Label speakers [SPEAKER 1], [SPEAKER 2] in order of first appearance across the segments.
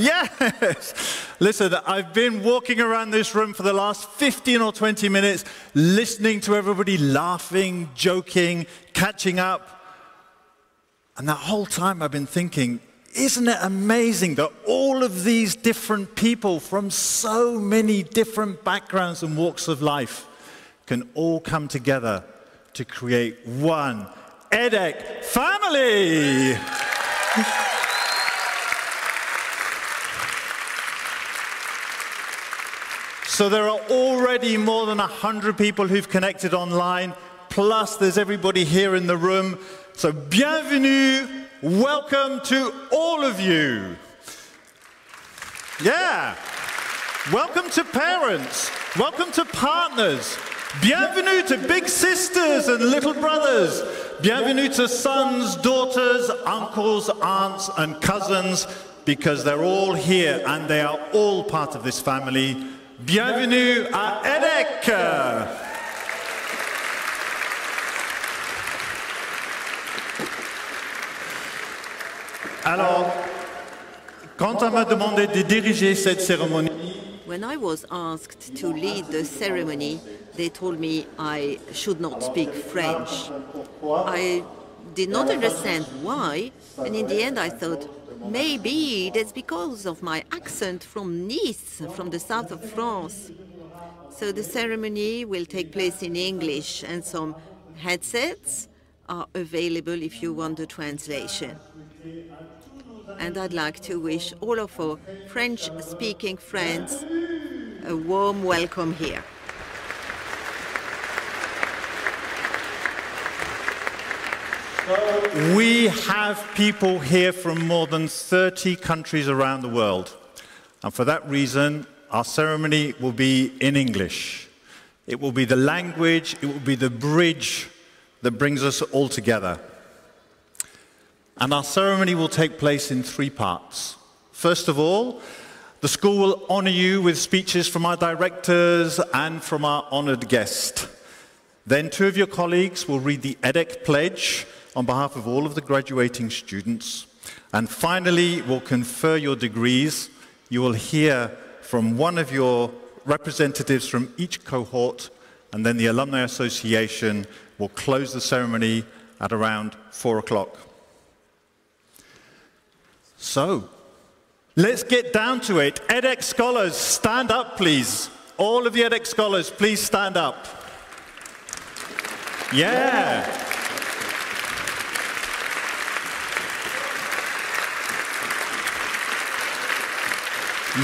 [SPEAKER 1] Yes! Listen, I've been walking around this room for the last 15 or 20 minutes, listening to everybody laughing, joking, catching up. And that whole time I've been thinking, isn't it amazing that all of these different people from so many different backgrounds and walks of life can all come together to create one EDHEC family? So there are already more than 100 people who've connected online, plus there's everybody here in the room. So bienvenue, welcome to all of you. Yeah, welcome to parents, welcome to partners, bienvenue to big sisters and little brothers, bienvenue to sons, daughters, uncles, aunts and cousins, because they're all here and they are all part of this family. Bienvenue à EDHEC. Alors, quand on m'a demandé de diriger cette cérémonie,
[SPEAKER 2] when I was asked to lead the ceremony, they told me I should not speak French. I did not understand why, and in the end I thought, maybe that's because of my accent from Nice, from the south of France. So the ceremony will take place in English, and some headsets are available if you want the translation. And I'd like to wish all of our French-speaking friends a warm welcome here.
[SPEAKER 1] We have people here from more than 30 countries around the world. And for that reason, our ceremony will be in English. It will be the language, it will be the bridge that brings us all together. And our ceremony will take place in 3 parts. First of all, the school will honor you with speeches from our directors and from our honored guest. Then 2 of your colleagues will read the EDHEC pledge on behalf of all of the graduating students. And finally, we'll confer your degrees. You will hear from one of your representatives from each cohort, and then the Alumni Association will close the ceremony at around 4 o'clock. So, let's get down to it. EDHEC scholars, stand up, please. All of the EDHEC scholars, please stand up. Yeah.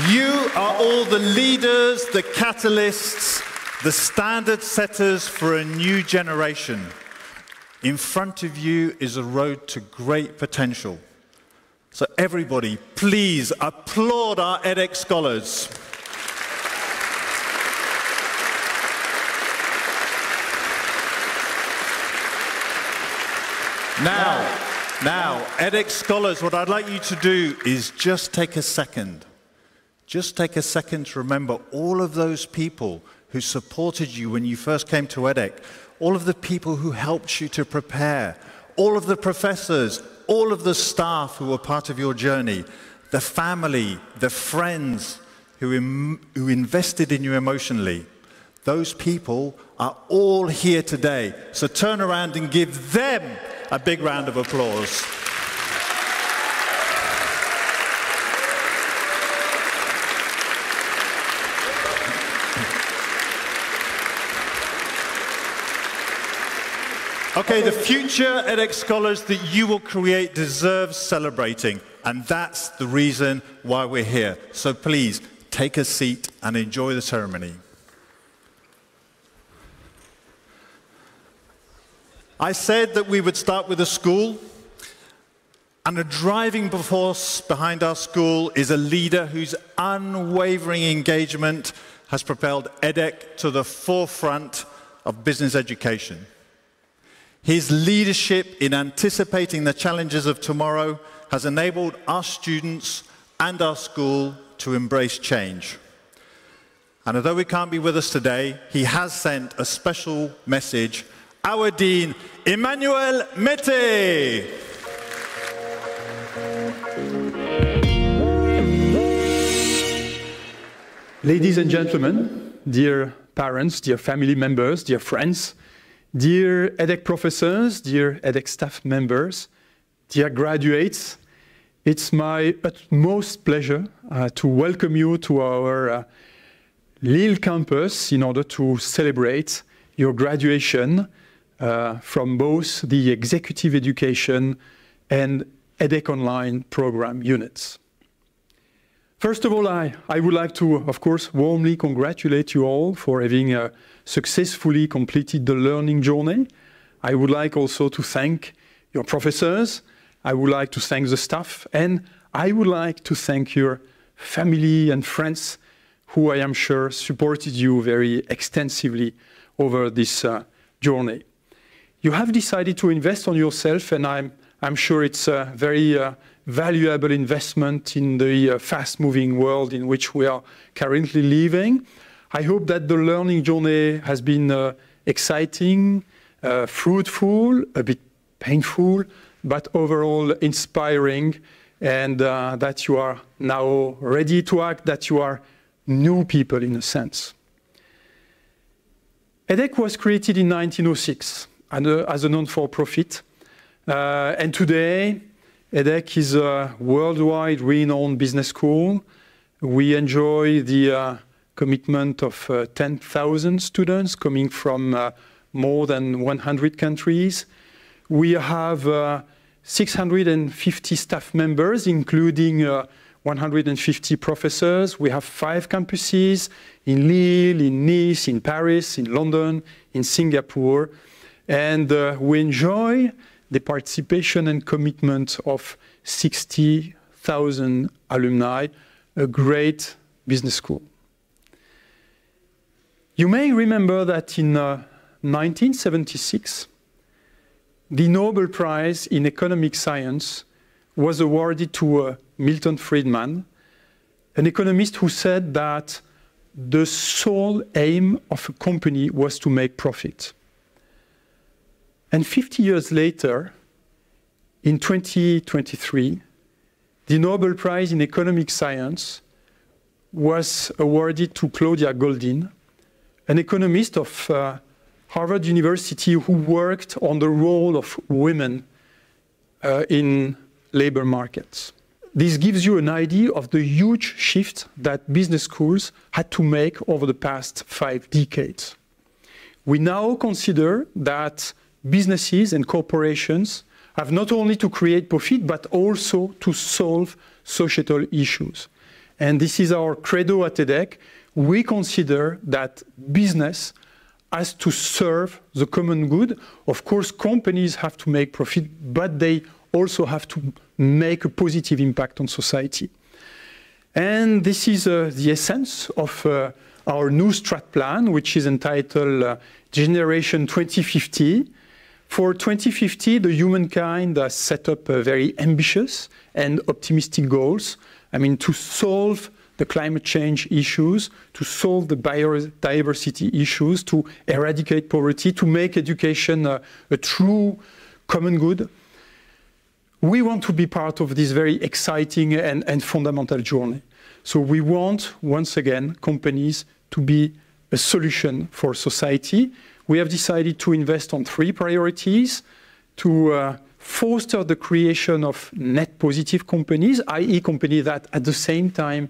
[SPEAKER 1] You are all the leaders, the catalysts, the standard setters for a new generation. In front of you is a road to great potential. So everybody, please applaud our EDHEC scholars. Now, EDHEC scholars, what I'd like you to do is just take a second. Just take a second to remember all of those people who supported you when you first came to EDHEC, all of the people who helped you to prepare, all of the professors, all of the staff who were part of your journey, the family, the friends who invested in you emotionally. Those people are all here today. So turn around and give them a big round of applause. Okay, the future EDHEC scholars that you will create deserve celebrating, and that's the reason why we're here. So please, take a seat and enjoy the ceremony. I said that we would start with a school, and a driving force behind our school is a leader whose unwavering engagement has propelled EDHEC to the forefront of business education. His leadership in anticipating the challenges of tomorrow has enabled our students and our school to embrace change. And although he can't be with us today, he has sent a special message. Our Dean, Emmanuel Mété.
[SPEAKER 3] Ladies and gentlemen, dear parents, dear family members, dear friends, dear EDHEC professors, dear EDHEC staff members, dear graduates, it's my utmost pleasure to welcome you to our Lille campus in order to celebrate your graduation from both the executive education and EDHEC online program units. First of all, I would like to, of course, warmly congratulate you all for having successfully completed the learning journey. I would like also to thank your professors. I would like to thank the staff, and I would like to thank your family and friends who I am sure supported you very extensively over this journey. You have decided to invest on yourself, and I'm sure it's a very valuable investment in the fast-moving world in which we are currently living. I hope that the learning journey has been exciting, fruitful, a bit painful, but overall inspiring, and that you are now ready to act, that you are new people in a sense. EDHEC was created in 1906 as a non-for-profit, and today EDHEC is a worldwide renowned business school. We enjoy the commitment of 10,000 students coming from more than 100 countries. We have 650 staff members, including 150 professors. We have 5 campuses in Lille, in Nice, in Paris, in London, in Singapore. And we enjoy the participation and commitment of 60,000 alumni, a great business school. You may remember that in 1976, the Nobel Prize in Economic Science was awarded to Milton Friedman, an economist who said that the sole aim of a company was to make profit. And 50 years later, in 2023, the Nobel Prize in Economic Science was awarded to Claudia Goldin, an economist of Harvard University who worked on the role of women in labor markets. This gives you an idea of the huge shift that business schools had to make over the past 5 decades. We now consider that businesses and corporations have not only to create profit, but also to solve societal issues. And this is our credo at EDHEC. We consider that business has to serve the common good. Of course, companies have to make profit, but they also have to make a positive impact on society. And this is the essence of our new strat plan, which is entitled Generation 2050. For 2050, the humankind has set up very ambitious and optimistic goals. I mean, to solve the climate change issues, to solve the biodiversity issues, to eradicate poverty, to make education a true common good. We want to be part of this very exciting and fundamental journey. So we want, once again, companies to be a solution for society. We have decided to invest on 3 priorities: to foster the creation of net positive companies, i.e. companies that at the same time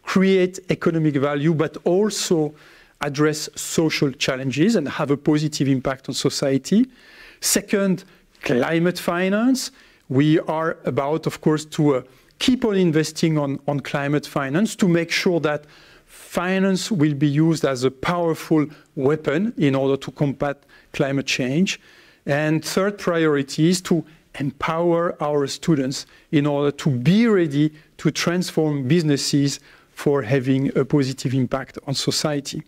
[SPEAKER 3] create economic value, but also address social challenges and have a positive impact on society. Second, climate finance. We are about, of course, to keep on investing on climate finance to make sure that finance will be used as a powerful weapon in order to combat climate change. And third priority is to empower our students in order to be ready to transform businesses for having a positive impact on society.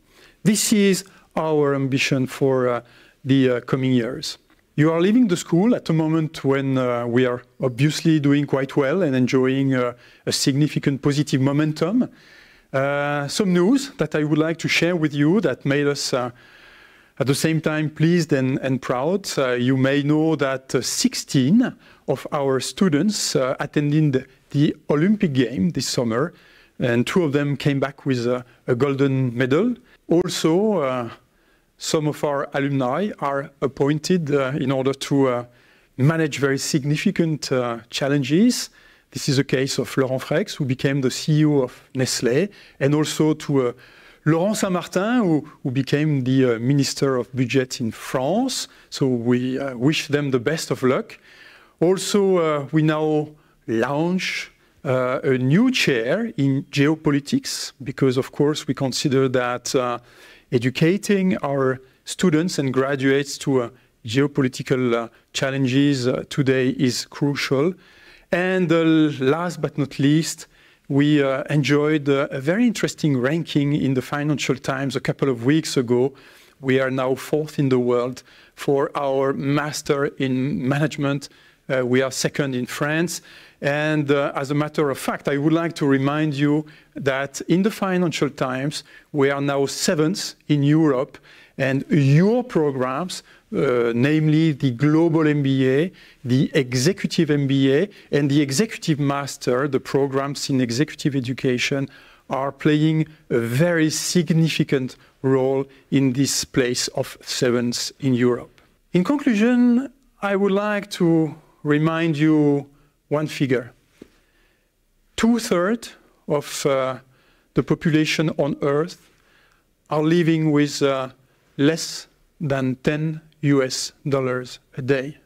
[SPEAKER 3] This is our ambition for the coming years. You are leaving the school at a moment when we are obviously doing quite well and enjoying a significant positive momentum. Some news that I would like to share with you that made us at the same time pleased and proud. You may know that 16 of our students attending the Olympic Games this summer. and 2 of them came back with a golden medal. Also, some of our alumni are appointed in order to manage very significant challenges. This is the case of Laurent Frex, who became the CEO of Nestlé, and also to Laurent Saint-Martin, who became the Minister of Budget in France. So we wish them the best of luck. Also, we now launch a new chair in geopolitics, because of course we consider that educating our students and graduates to geopolitical challenges today is crucial. And last but not least, we enjoyed a very interesting ranking in the Financial Times a couple of weeks ago. We are now 4th in the world for our Master in Management. We are 2nd in France. And as a matter of fact, I would like to remind you that in the Financial Times, we are now 7th in Europe, and your programs, namely the Global MBA, the Executive MBA, and the Executive Master, the programs in executive education, are playing a very significant role in this place of 7th in Europe. In conclusion, I would like to remind you one figure. 2/3 of the population on Earth are living with less than $10 a day.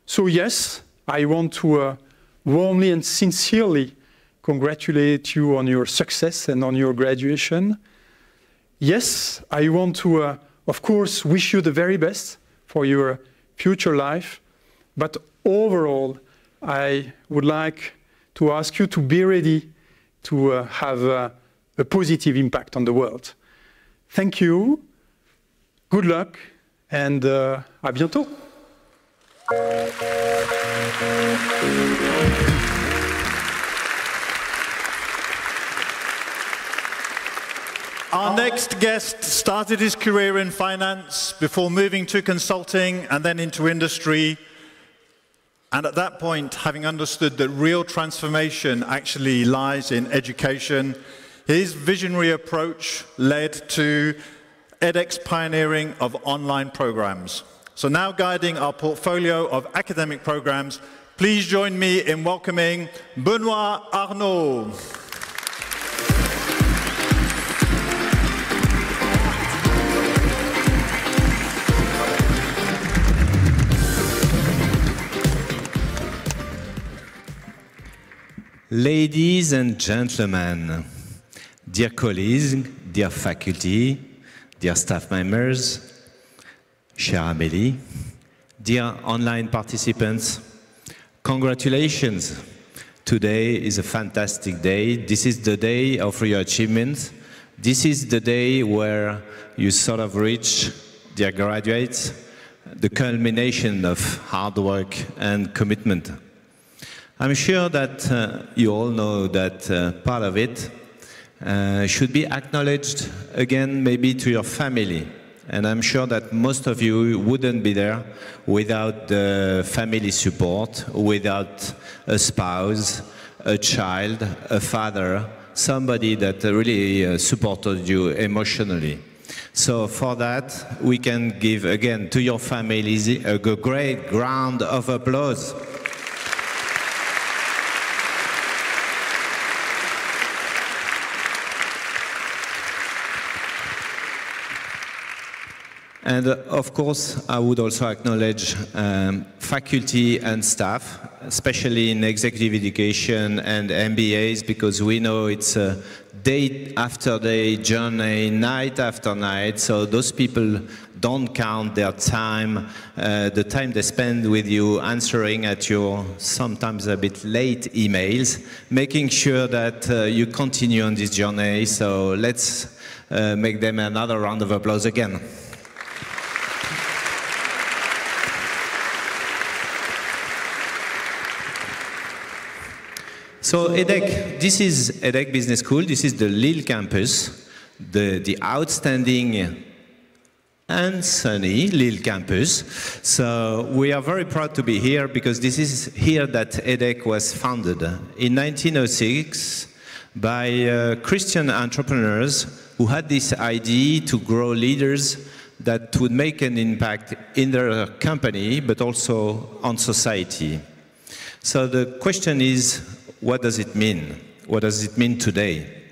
[SPEAKER 3] So yes, I want to warmly and sincerely congratulate you on your success and on your graduation. Yes, I want to, of course, wish you the very best for your future life. But overall, I would like to ask you to be ready to have a positive impact on the world. Thank you, good luck, and à bientôt.
[SPEAKER 1] Our next guest started his career in finance before moving to consulting and then into industry. And at that point, having understood that real transformation actually lies in education, his visionary approach led to EDHEC's pioneering of online programs. So now guiding our portfolio of academic programs, please join me in welcoming Benoît Arnault.
[SPEAKER 4] Ladies and gentlemen, dear colleagues, dear faculty, dear staff members, chère Amélie, dear online participants, congratulations. Today is a fantastic day. This is the day of your achievements. This is the day where you sort of reach, dear graduates, the culmination of hard work and commitment. I'm sure that you all know that part of it should be acknowledged again maybe to your family. And I'm sure that most of you wouldn't be there without the family support, without a spouse, a child, a father, somebody that really supported you emotionally. So for that, we can give again to your families a great round of applause. And of course, I would also acknowledge faculty and staff, especially in executive education and MBAs, because we know it's a day after day journey, night after night. So those people don't count their time, the time they spend with you answering at your sometimes a bit late emails, making sure that you continue on this journey. So let's make them another round of applause again. So EDHEC, this is EDHEC Business School. This is the Lille campus, the outstanding and sunny Lille campus. So we are very proud to be here because this is here that EDHEC was founded. In 1906, by Christian entrepreneurs who had this idea to grow leaders that would make an impact in their company, but also on society. So the question is, what does it mean? What does it mean today?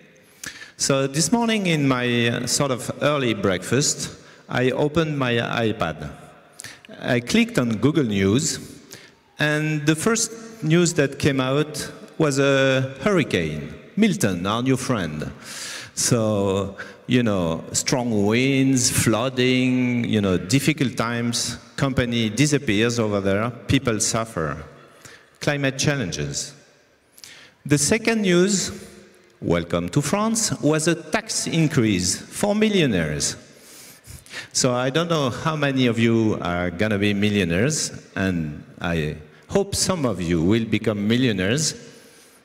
[SPEAKER 4] So this morning in my sort of early breakfast, I opened my iPad. I clicked on Google News, and the first news that came out was a hurricane. Milton, our new friend. So, you know, strong winds, flooding, you know, difficult times, company disappears over there, people suffer. Climate challenges. The second news, welcome to France, was a tax increase for millionaires. So I don't know how many of you are gonna be millionaires, and I hope some of you will become millionaires.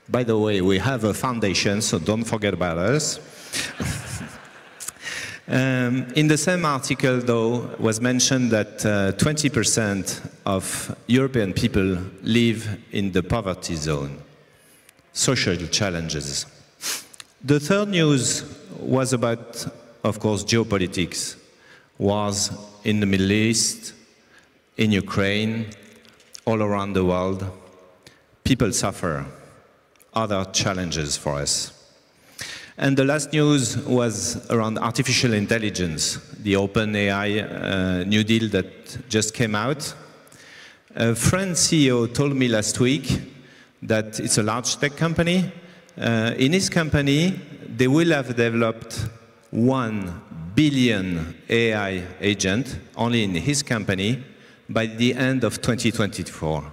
[SPEAKER 4] By the way, we have a foundation, so don't forget about us. In the same article, though, was mentioned that 20% of European people live in the poverty zone. Social challenges. The third news was about, of course, geopolitics. Wars in the Middle East, in Ukraine, all around the world. People suffer. Other challenges for us. And the last news was around artificial intelligence, the OpenAI New Deal that just came out. A French CEO told me last week that it's a large tech company. In his company, they will have developed 1 billion AI agent, only in his company, by the end of 2024.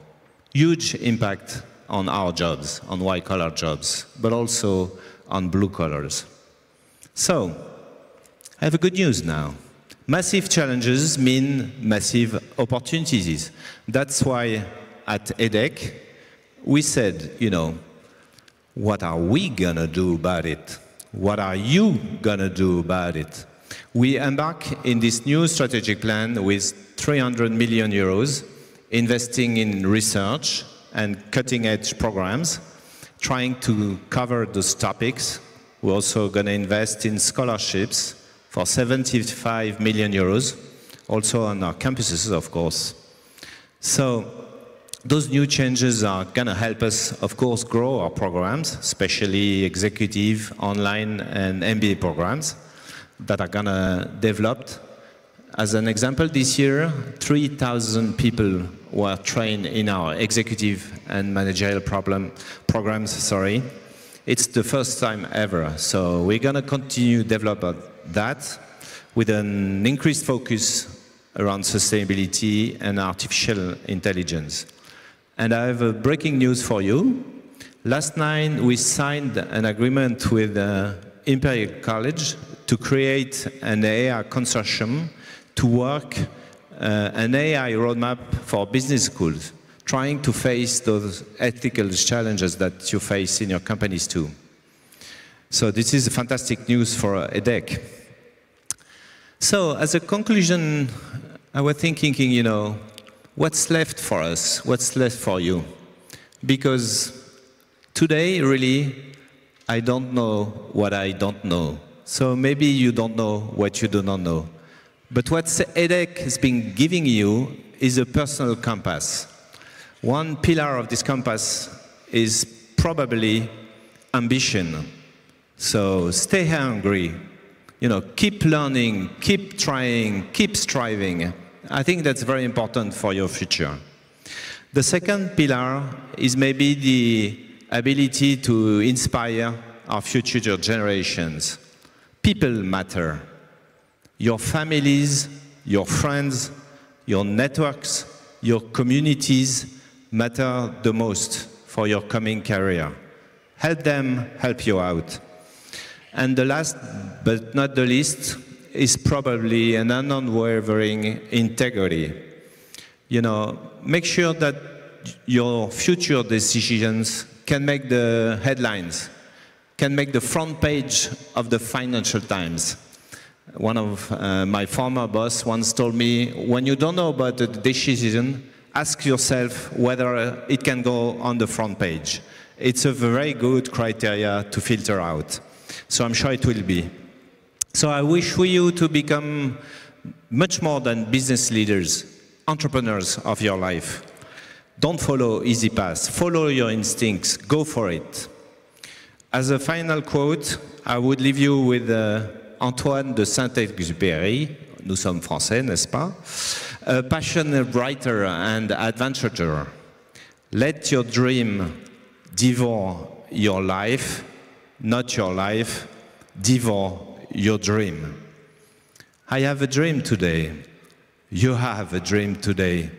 [SPEAKER 4] Huge impact on our jobs, on white-collar jobs, but also on blue collars. So, I have good news now. Massive challenges mean massive opportunities. That's why at EDHEC, we said, you know, what are we gonna do about it? What are you gonna do about it? We embark in this new strategic plan with 300 million euros, investing in research and cutting-edge programs, trying to cover those topics. We're also going to invest in scholarships for 75 million euros, also on our campuses, of course. So those new changes are going to help us, of course, grow our programs, especially executive, online, and MBA programs that are going to develop. As an example, this year, 3,000 people were trained in our executive and managerial programs. It's the first time ever. So we're going to continue to develop that with an increased focus around sustainability and artificial intelligence. And I have a breaking news for you. Last night, we signed an agreement with Imperial College to create an AI consortium to work an AI roadmap for business schools, trying to face those ethical challenges that you face in your companies too. So this is fantastic news for EDHEC. So as a conclusion, I was thinking, you know, what's left for us? What's left for you? Because today, really, I don't know what I don't know. So maybe you don't know what you do not know. But what EDHEC has been giving you is a personal compass. One pillar of this compass is probably ambition. So stay hungry, you know, keep learning, keep trying, keep striving. I think that's very important for your future. The second pillar is maybe the ability to inspire our future generations. People matter. Your families, your friends, your networks, your communities matter the most for your coming career. Help them help you out. And the last but not the least is probably an unwavering integrity. You know, make sure that your future decisions can make the headlines, can make the front page of the Financial Times. One of my former boss once told me, when you don't know about the decision, ask yourself whether it can go on the front page. It's a very good criteria to filter out. So I'm sure it will be. So I wish for you to become much more than business leaders, entrepreneurs of your life. Don't follow easy paths. Follow your instincts. Go for it. As a final quote, I would leave you with Antoine de Saint-Exupéry. Nous sommes français, n'est-ce pas? A passionate writer and adventurer. Let your dream devour your life, not your life devour your dream. I have a dream today. You have a dream today.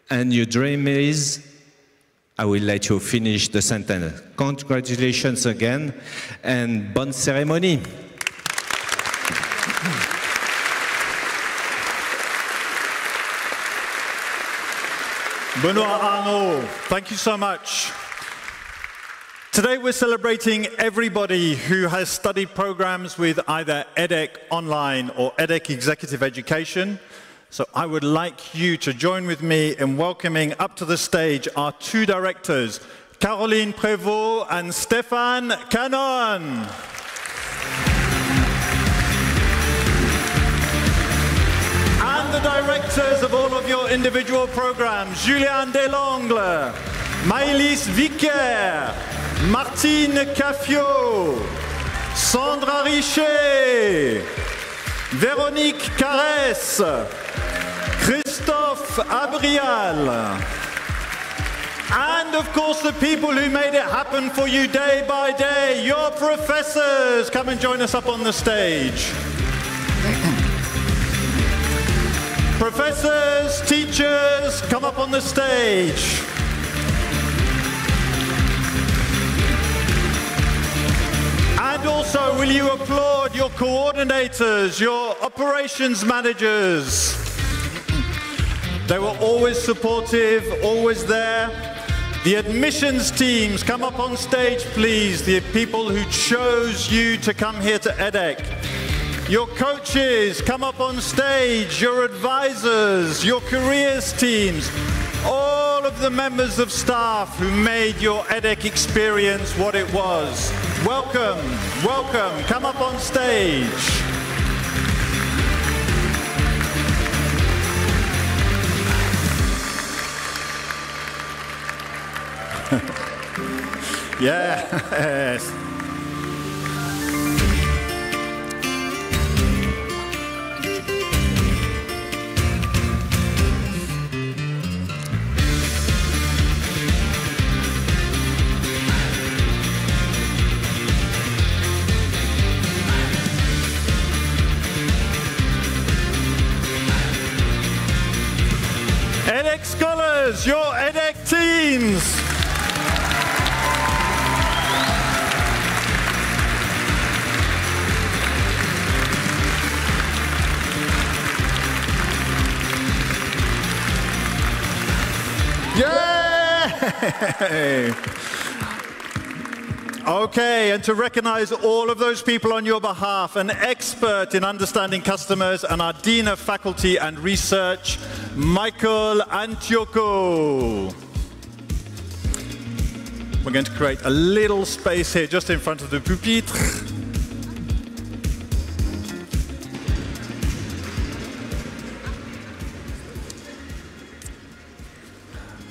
[SPEAKER 4] And your dream is, I will let you finish the sentence. Congratulations again, and bonne cérémonie.
[SPEAKER 1] Benoit Arnault, thank you so much. Today we're celebrating everybody who has studied programs with either EDHEC Online or EDHEC Executive Education. So I would like you to join with me in welcoming up to the stage our two directors, Caroline Prévost and Stéphane Canon. And the directors of all of your individual programs, Julien Delongle, Maëlys Vicaire, Martine Caffiot, Sandra Richet, Véronique Caresse, Christophe Abrial, and of course the people who made it happen for you day by day, your professors. Come and join us up on the stage. Professors, teachers, come up on the stage. And also, will you applaud your coordinators, your operations managers? They were always supportive, always there. The admissions teams, come up on stage, please. The people who chose you to come here to EDHEC. Your coaches, come up on stage. Your advisors, your careers teams. All of the members of staff who made your EDHEC experience what it was. Welcome, welcome, come up on stage. Yes. EDHEC scholars, your EDHEC teams. Yay! Okay, and to recognize all of those people on your behalf, an expert in understanding customers and our Dean of Faculty and Research, Michael Antioco. We're going to create a little space here just in front of the pupitre.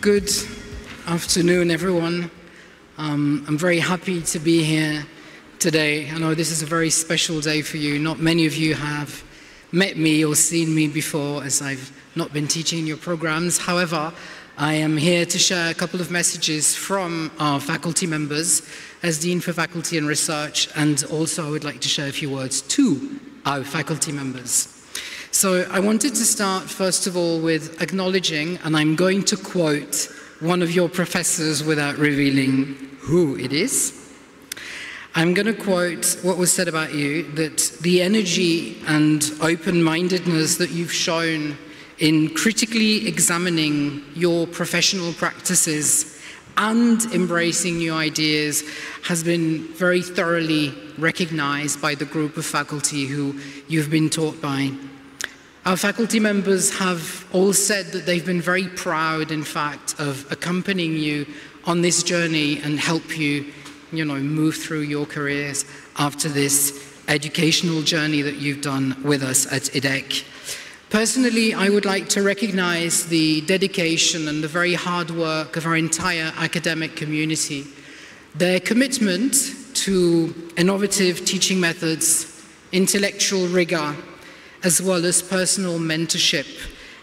[SPEAKER 5] Good afternoon, everyone. I'm very happy to be here today. I know this is a very special day for you. Not many of you have met me or seen me before, as I've not been teaching your programs. However, I am here to share a couple of messages from our faculty members as Dean for Faculty and Research, and also I would like to share a few words to our faculty members. So I wanted to start, first of all, with acknowledging, and I'm going to quote one of your professors without revealing who it is. I'm going to quote what was said about you, that the energy and open-mindedness that you've shown in critically examining your professional practices and embracing new ideas has been very thoroughly recognized by the group of faculty who you've been taught by. Our faculty members have all said that they've been very proud, in fact, of accompanying you on this journey and help you, move through your careers after this educational journey that you've done with us at EDHEC. Personally, I would like to recognize the dedication and the very hard work of our entire academic community. Their commitment to innovative teaching methods, intellectual rigor, as well as personal mentorship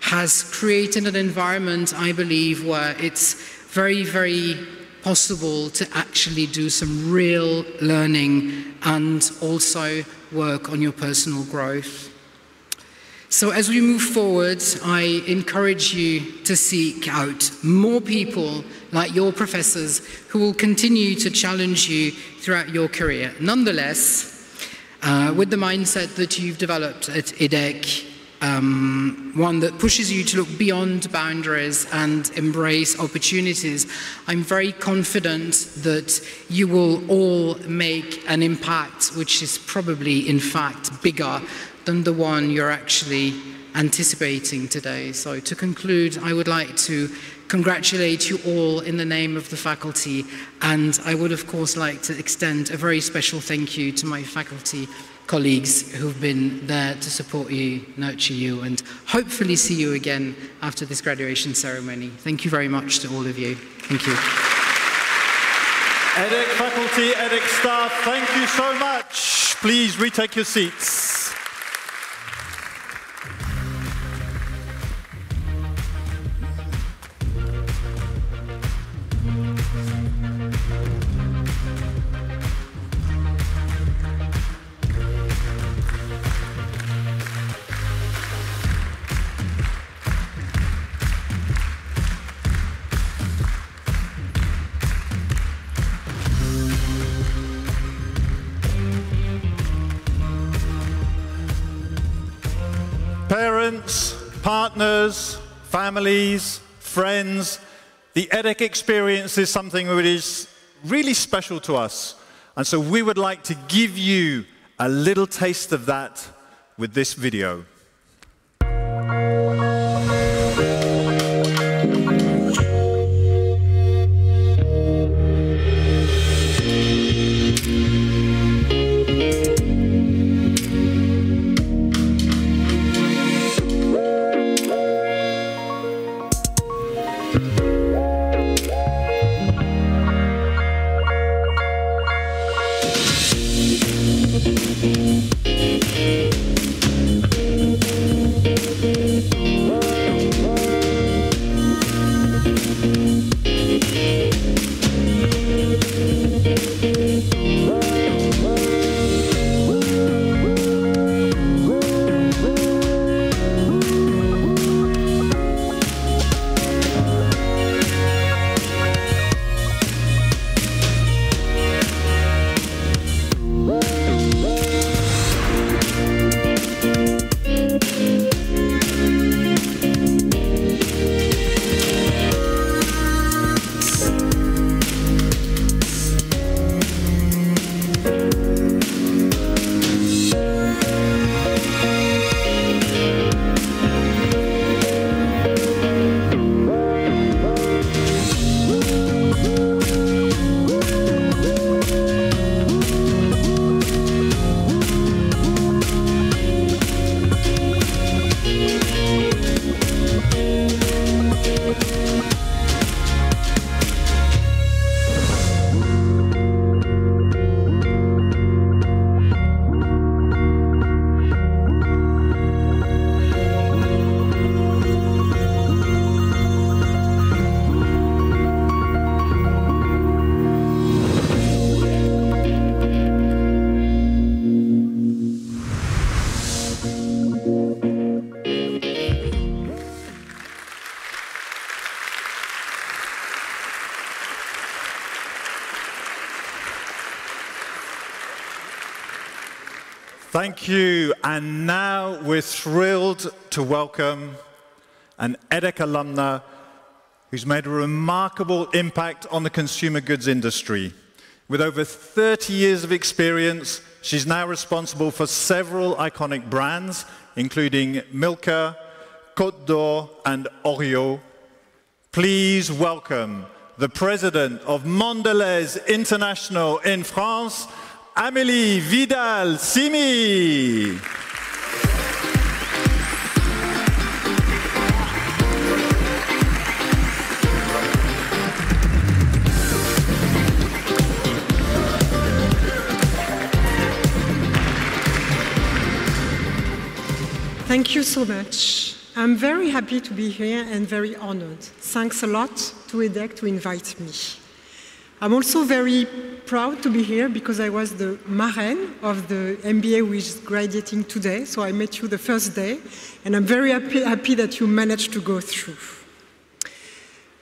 [SPEAKER 5] has created an environment, I believe, where it's very, very possible to actually do some real learning and also work on your personal growth. So as we move forward, I encourage you to seek out more people like your professors who will continue to challenge you throughout your career. Nonetheless, with the mindset that you've developed at EDHEC, one that pushes you to look beyond boundaries and embrace opportunities, I'm very confident that you will all make an impact which is probably, in fact, bigger than the one you're actually anticipating today. So to conclude, I would like to congratulate you all in the name of the faculty, and I would of course like to extend a very special thank you to my faculty colleagues who've been there to support you, nurture you, and hopefully see you again after this graduation ceremony. Thank you very much to all of you. Thank you.
[SPEAKER 1] EDHEC faculty, EDHEC staff, thank you so much. Please retake your seats. Parents, partners, families, friends, the EDHEC experience is something that is really special to us. And so we would like to give you a little taste of that with this video. Thank you. And now we're thrilled to welcome an EDHEC alumna who's made a remarkable impact on the consumer goods industry. With over 30 years of experience, she's now responsible for several iconic brands, including Milka, Côte d'Or, and Oreo. Please welcome the the president of Mondelez International in France, Amélie Vidal-Simi.
[SPEAKER 6] Thank you so much. I'm very happy to be here and very honored. Thanks a lot to EDHEC to invite me. I'm also very proud to be here because I was the marraine of the MBA which is graduating today, so I met you the first day, and I'm very happy that you managed to go through.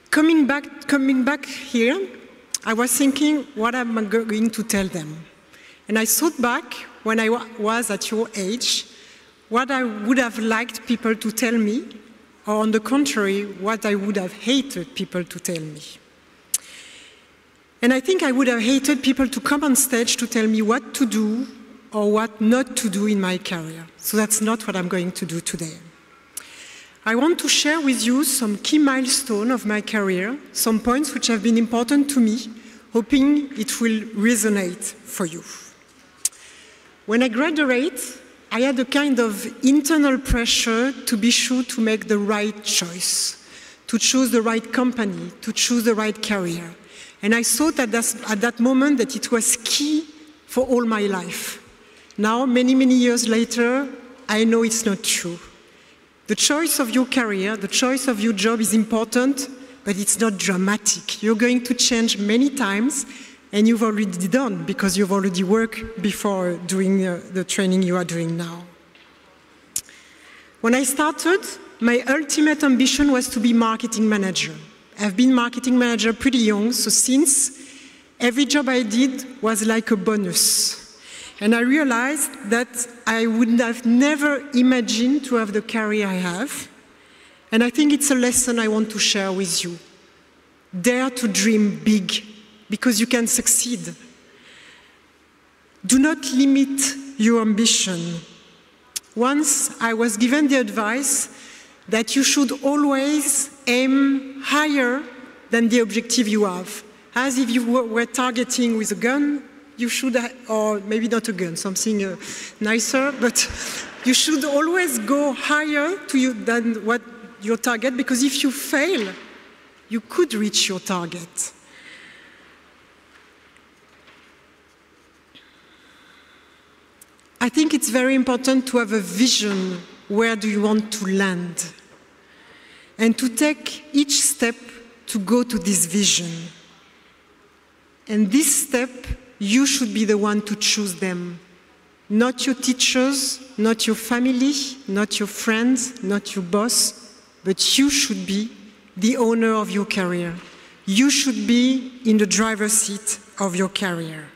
[SPEAKER 6] Coming back here, I was thinking, what am I going to tell them? And I thought back when I was at your age, what I would have liked people to tell me, or on the contrary, what I would have hated people to tell me. And I think I would have hated people to come on stage to tell me what to do or what not to do in my career. So that's not what I'm going to do today. I want to share with you some key milestones of my career, some points which have been important to me, hoping it will resonate for you. When I graduate, I had a kind of internal pressure to be sure to make the right choice, to choose the right company, to choose the right career. And I thought at that moment that it was key for all my life. Now, many, many years later, I know it's not true. The choice of your career, the choice of your job is important, but it's not dramatic. You're going to change many times, and you've already done because you've already worked before doing the training you are doing now. When I started, my ultimate ambition was to be marketing manager. I've been marketing manager pretty young, so since every job I did was like a bonus. And I realized that I would have never imagined to have the career I have. And I think it's a lesson I want to share with you. Dare to dream big, because you can succeed. Do not limit your ambition. Once I was given the advice that you should always aim higher than the objective you have. As if you were targeting with a gun, you should, or maybe not a gun, something nicer, but you should always go higher than what your target, because if you fail, you could reach your target. I think it's very important to have a vision. Where do you want to land? And to take each step to go to this vision. And this step, you should be the one to choose them. Not your teachers, not your family, not your friends, not your boss, but you should be the owner of your career. You should be in the driver's seat of your career.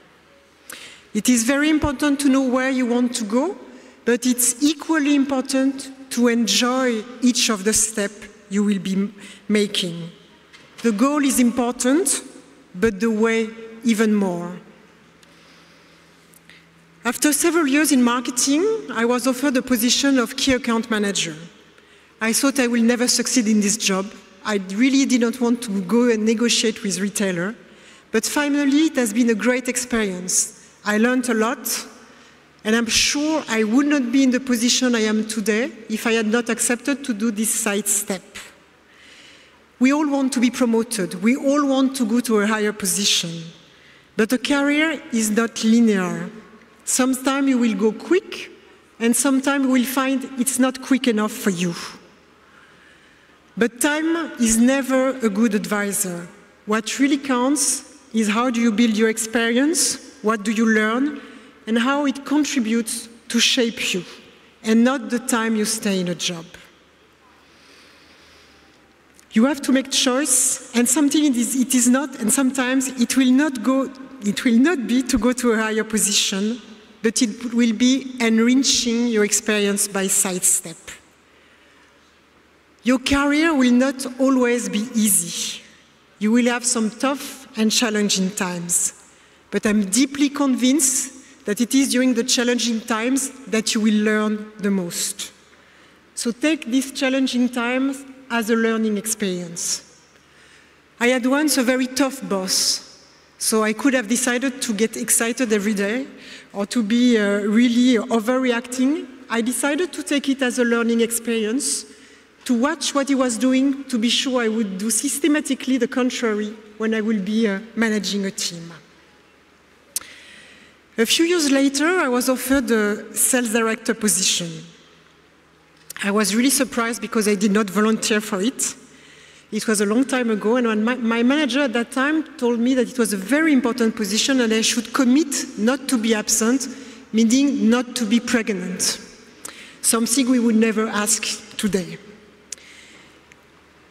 [SPEAKER 6] It is very important to know where you want to go, but it's equally important to enjoy each of the steps you will be making. The goal is important, but the way even more. After several years in marketing, I was offered the position of key account manager. I thought I will never succeed in this job. I really did not want to go and negotiate with retailer, but finally it has been a great experience. I learned a lot, and I'm sure I would not be in the position I am today if I had not accepted to do this side step. We all want to be promoted. We all want to go to a higher position. But a career is not linear. Sometimes you will go quick, and sometimes you will find it's not quick enough for you. But time is never a good advisor. What really counts is how do you build your experience, what do you learn, and how it contributes to shape you, and not the time you stay in a job. You have to make choice, and sometimes it will not be to go to a higher position, but it will be enriching your experience by sidestep. Your career will not always be easy. You will have some tough and challenging times. But I'm deeply convinced that it is during the challenging times that you will learn the most. So take these challenging times as a learning experience. I had once a very tough boss, so I could have decided to get excited every day or to be really overreacting. I decided to take it as a learning experience, to watch what he was doing, to be sure I would do systematically the contrary when I will be managing a team. A few years later, I was offered a sales director position. I was really surprised because I did not volunteer for it. It was a long time ago, and my manager at that time told me that it was a very important position and I should commit not to be absent, meaning not to be pregnant. Something we would never ask today.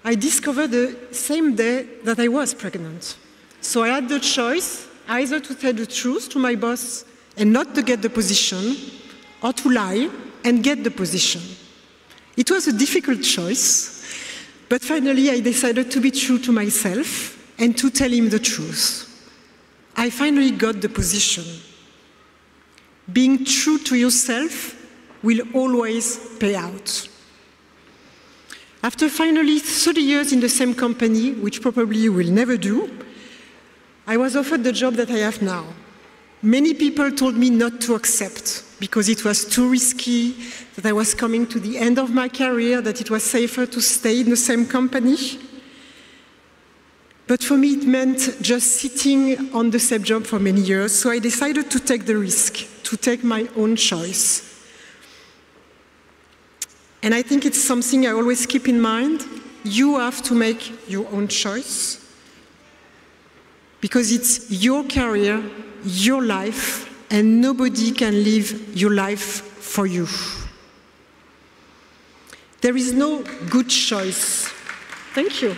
[SPEAKER 6] I discovered the same day that I was pregnant. So I had the choice either to tell the truth to my boss and not to get the position, or to lie and get the position. It was a difficult choice, but finally I decided to be true to myself and to tell him the truth. I finally got the position. Being true to yourself will always pay out. After finally 30 years in the same company, which probably you will never do, I was offered the job that I have now. Many people told me not to accept because it was too risky, that I was coming to the end of my career, that it was safer to stay in the same company. But for me, it meant just sitting on the same job for many years, so I decided to take the risk, to take my own choice. And I think it's something I always keep in mind. You have to make your own choice because it's your career, your life, and nobody can live your life for you. There is no good choice. Thank you.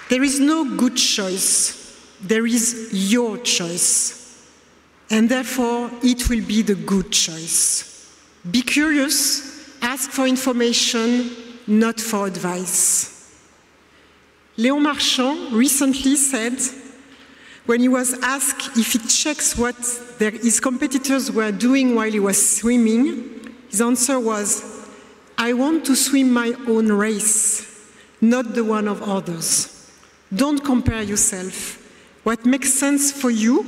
[SPEAKER 6] There is no good choice. There is your choice. And therefore, it will be the good choice. Be curious, ask for information, not for advice. Léon Marchand recently said, when he was asked if he checks what his competitors were doing while he was swimming, his answer was, I want to swim my own race, not the one of others. Don't compare yourself. What makes sense for you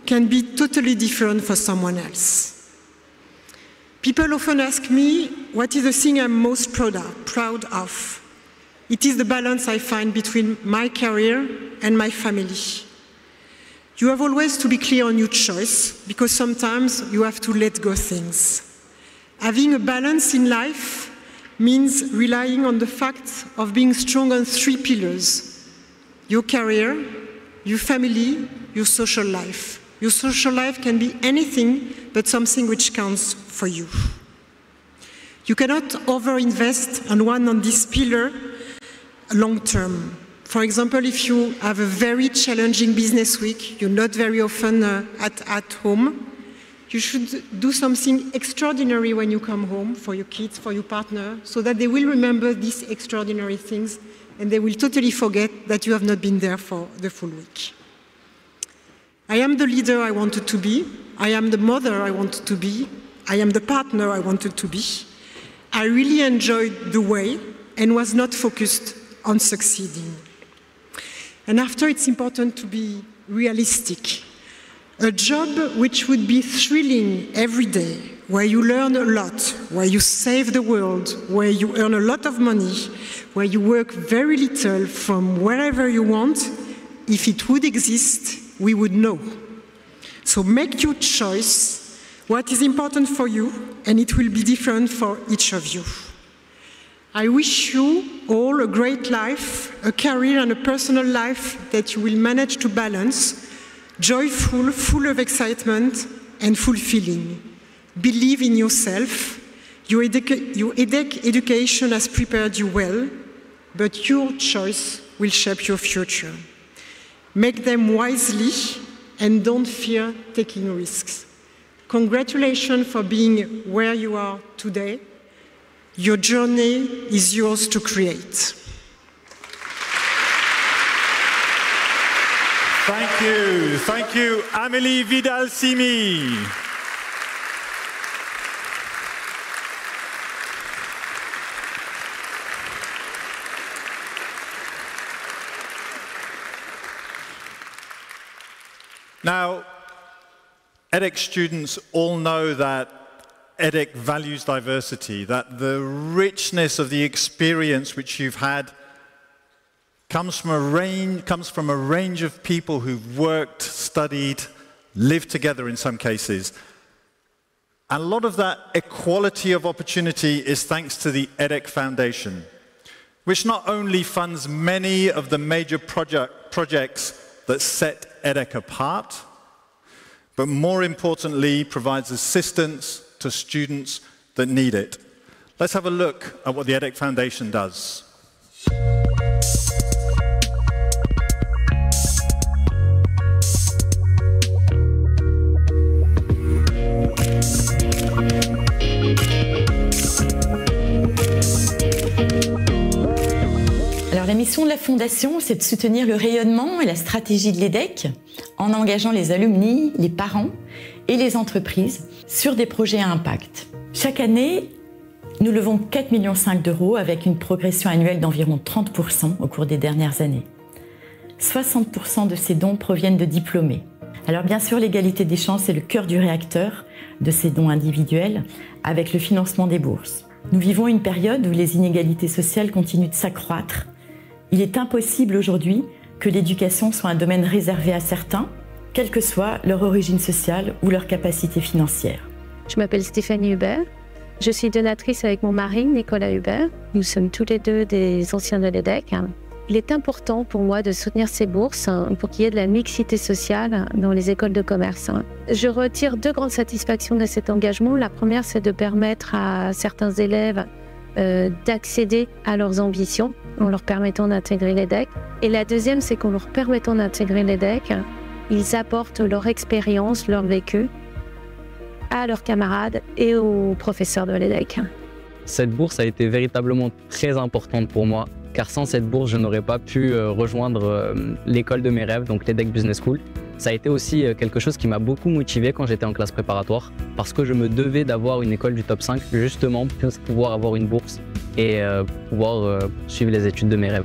[SPEAKER 6] can be totally different for someone else. People often ask me, what is the thing I'm most proud of? It is the balance I find between my career and my family. You have always to be clear on your choice, because sometimes you have to let go things. Having a balance in life means relying on the fact of being strong on 3 pillars: your career, your family, your social life. Your social life can be anything but something which counts for you. You cannot overinvest on one of these pillars long term. For example, if you have a very challenging business week, you're not very often at home, you should do something extraordinary when you come home for your kids, for your partner, so that they will remember these extraordinary things and they will totally forget that you have not been there for the full week. I am the leader I wanted to be. I am the mother I wanted to be. I am the partner I wanted to be. I really enjoyed the way and was not focused on succeeding. And after, it's important to be realistic. A job which would be thrilling every day, where you learn a lot, where you save the world, where you earn a lot of money, where you work very little from wherever you want, if it would exist, we would know. So make your choice, what is important for you, and it will be different for each of you. I wish you all a great life, a career and a personal life that you will manage to balance, joyful, full of excitement and fulfilling. Believe in yourself. Your EDHEC education has prepared you well, but your choice will shape your future. Make them wisely and don't fear taking risks. Congratulations for being where you are today. Your journey is yours to create.
[SPEAKER 1] Thank you. Thank you, Amélie Vidal-Simi. Now, EDHEC students all know that EDHEC values diversity, that the richness of the experience which you've had comes from a range of people who've worked, studied, lived together in some cases. And a lot of that equality of opportunity is thanks to the EDHEC Foundation, which not only funds many of the major projects that set EDHEC apart, but more importantly provides assistance to students that need it. Let's have a look at what the EDHEC Foundation does.
[SPEAKER 7] Alors, la mission de la Fondation, c'est de soutenir le rayonnement et la stratégie de l'EDHEC en engageant les alumni, les parents et les entreprises sur des projets à impact. Chaque année, nous levons 4,5 millions d'euros avec une progression annuelle d'environ 30% au cours des dernières années. 60% de ces dons proviennent de diplômés. Alors bien sûr, l'égalité des chances est le cœur du réacteur de ces dons individuels avec le financement des bourses. Nous vivons une période où les inégalités sociales continuent de s'accroître. Il est impossible aujourd'hui que l'éducation soit un domaine réservé à certains, quelle que soit leur origine sociale ou leur capacité financière.
[SPEAKER 8] Je m'appelle Stéphanie Hubert. Je suis donatrice avec mon mari, Nicolas Hubert. Nous sommes tous les deux des anciens de l'EDHEC. Il est important pour moi de soutenir ces bourses pour qu'il y ait de la mixité sociale dans les écoles de commerce. Je retire 2 grandes satisfactions de cet engagement. La première, c'est de permettre à certains élèves d'accéder à leurs ambitions en leur permettant d'intégrer l'EDHEC. Et la deuxième, c'est qu'en leur permettant d'intégrer l'EDHEC, ils apportent leur expérience, leur vécu à leurs camarades et aux professeurs de l'EDHEC.
[SPEAKER 9] Cette bourse a été véritablement très importante pour moi, car sans cette bourse, je n'aurais pas pu rejoindre l'école de mes rêves, donc l'EDHEC Business School. Ça a été aussi quelque chose qui m'a beaucoup motivé quand j'étais en classe préparatoire, parce que je me devais d'avoir une école du top 5, justement pour pouvoir avoir une bourse et pouvoir suivre les études de mes rêves.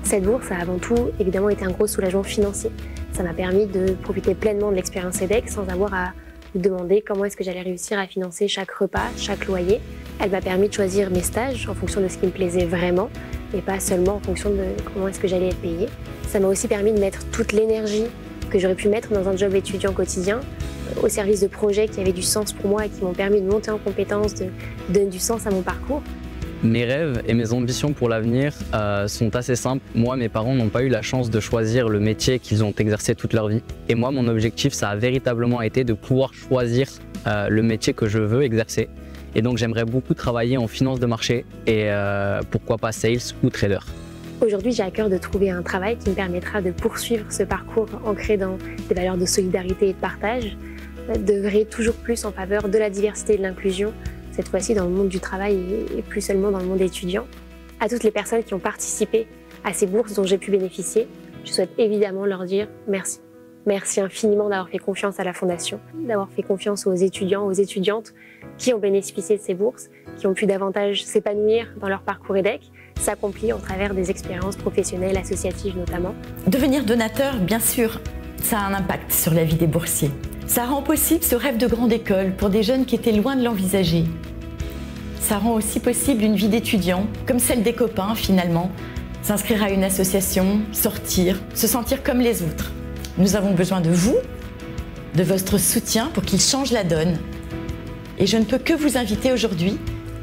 [SPEAKER 10] Cette bourse a avant tout évidemment été un gros soulagement financier. Ça m'a permis de profiter pleinement de l'expérience EDHEC sans avoir à me demander comment est-ce que j'allais réussir à financer chaque repas, chaque loyer. Elle m'a permis de choisir mes stages en fonction de ce qui me plaisait vraiment et pas seulement en fonction de comment est-ce que j'allais être payée. Ça m'a aussi permis de mettre toute l'énergie que j'aurais pu mettre dans un job étudiant quotidien au service de projets qui avaient du sens pour moi et qui m'ont permis de monter en compétences, de donner du sens à mon parcours.
[SPEAKER 9] Mes rêves et mes ambitions pour l'avenir sont assez simples. Moi, mes parents n'ont pas eu la chance de choisir le métier qu'ils ont exercé toute leur vie. Et moi, mon objectif, ça a véritablement été de pouvoir choisir le métier que je veux exercer. Et donc, j'aimerais beaucoup travailler en finance de marché et pourquoi pas sales ou trader.
[SPEAKER 10] Aujourd'hui, j'ai à cœur de trouver un travail qui me permettra de poursuivre ce parcours ancré dans des valeurs de solidarité et de partage, d'œuvrer toujours plus en faveur de la diversité et de l'inclusion, cette fois-ci dans le monde du travail et plus seulement dans le monde étudiant. À toutes les personnes qui ont participé à ces bourses dont j'ai pu bénéficier, je souhaite évidemment leur dire merci. Merci infiniment d'avoir fait confiance à la Fondation, d'avoir fait confiance aux étudiants, aux étudiantes qui ont bénéficié de ces bourses, qui ont pu davantage s'épanouir dans leur parcours EDHEC, s'accomplir au travers des expériences professionnelles, associatives notamment.
[SPEAKER 7] Devenir donateur, bien sûr, ça a un impact sur la vie des boursiers. Ça rend possible ce rêve de grande école pour des jeunes qui étaient loin de l'envisager. Ça rend aussi possible une vie d'étudiant, comme celle des copains finalement. S'inscrire à une association, sortir, se sentir comme les autres. Nous avons besoin de vous, de votre soutien pour qu'il change la donne. Et je ne peux que vous inviter aujourd'hui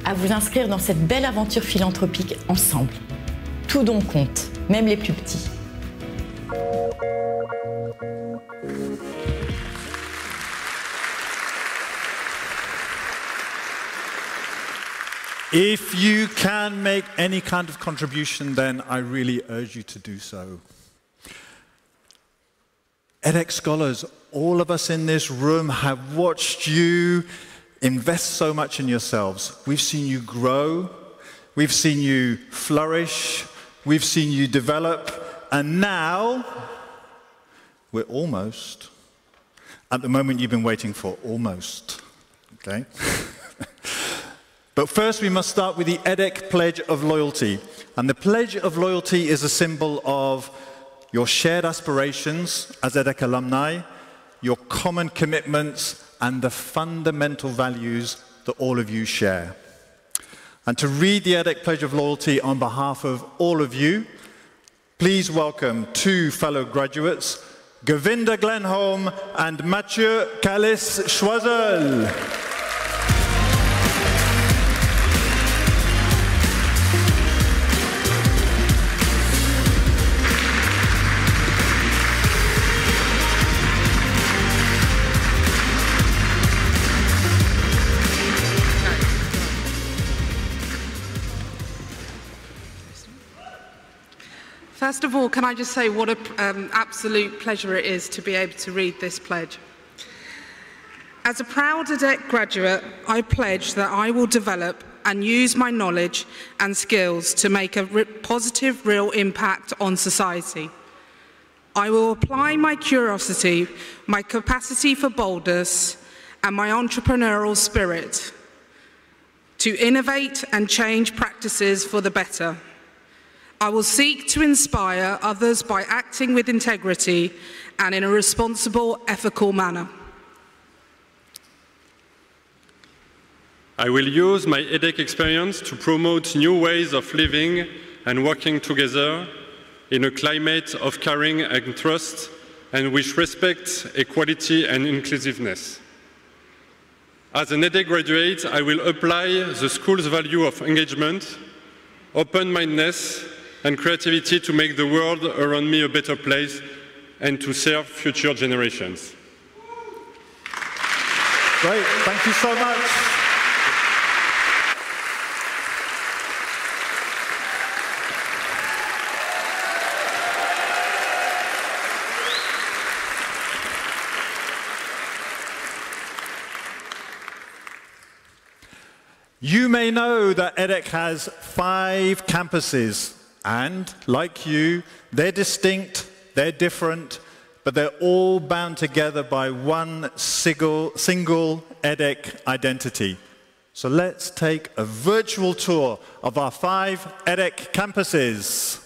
[SPEAKER 7] à vous inscrire dans cette belle aventure philanthropique ensemble. Tout don compte, même les plus petits.
[SPEAKER 1] If you can make any kind of contribution, then I really urge you to do so. EDHEC scholars, all of us in this room have watched you invest so much in yourselves. We've seen you grow, we've seen you flourish, we've seen you develop, and now we're almost at the moment you've been waiting for, almost, okay? But first we must start with the EDHEC Pledge of Loyalty. And the Pledge of Loyalty is a symbol of your shared aspirations as EDHEC alumni, your common commitments, and the fundamental values that all of you share. And to read the EDHEC Pledge of Loyalty on behalf of all of you, please welcome two fellow graduates, Govinda Glenholm and Mathieu Callis-Choiseul.
[SPEAKER 11] First of all, can I just say what an absolute pleasure it is to be able to read this pledge. As a proud EDHEC graduate, I pledge that I will develop and use my knowledge and skills to make a positive, real impact on society. I will apply my curiosity, my capacity for boldness, and my entrepreneurial spirit to innovate and change practices for the better. I will seek to inspire others by acting with integrity and in a responsible, ethical manner.
[SPEAKER 12] I will use my EDHEC experience to promote new ways of living and working together in a climate of caring and trust, and which respects equality and inclusiveness. As an EDHEC graduate, I will apply the school's value of engagement, open-mindedness, and creativity to make the world around me a better place and to serve future generations.
[SPEAKER 1] Great, thank you so much. You may know that EDHEC has 5 campuses. And, like you, they're distinct, they're different, but they're all bound together by one single EDHEC identity. So let's take a virtual tour of our 5 EDHEC campuses.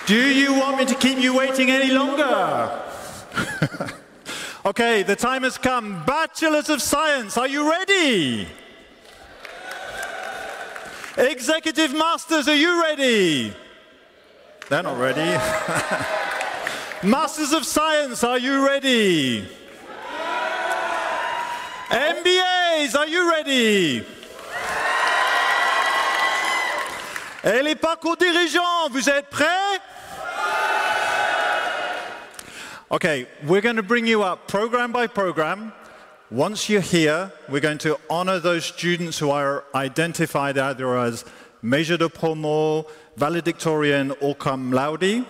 [SPEAKER 1] Do you want me to keep you waiting any longer? Okay, the time has come. Bachelors of Science, are you ready? Executive Masters, are you ready? They're not ready. Masters of Science, are you ready? MBAs, are you ready? Et les parcours dirigeants, vous êtes prêts? Okay, we're going to bring you up program by program. Once you're here, we're going to honor those students who are identified either as Major de Promo, valedictorian, or cum laude.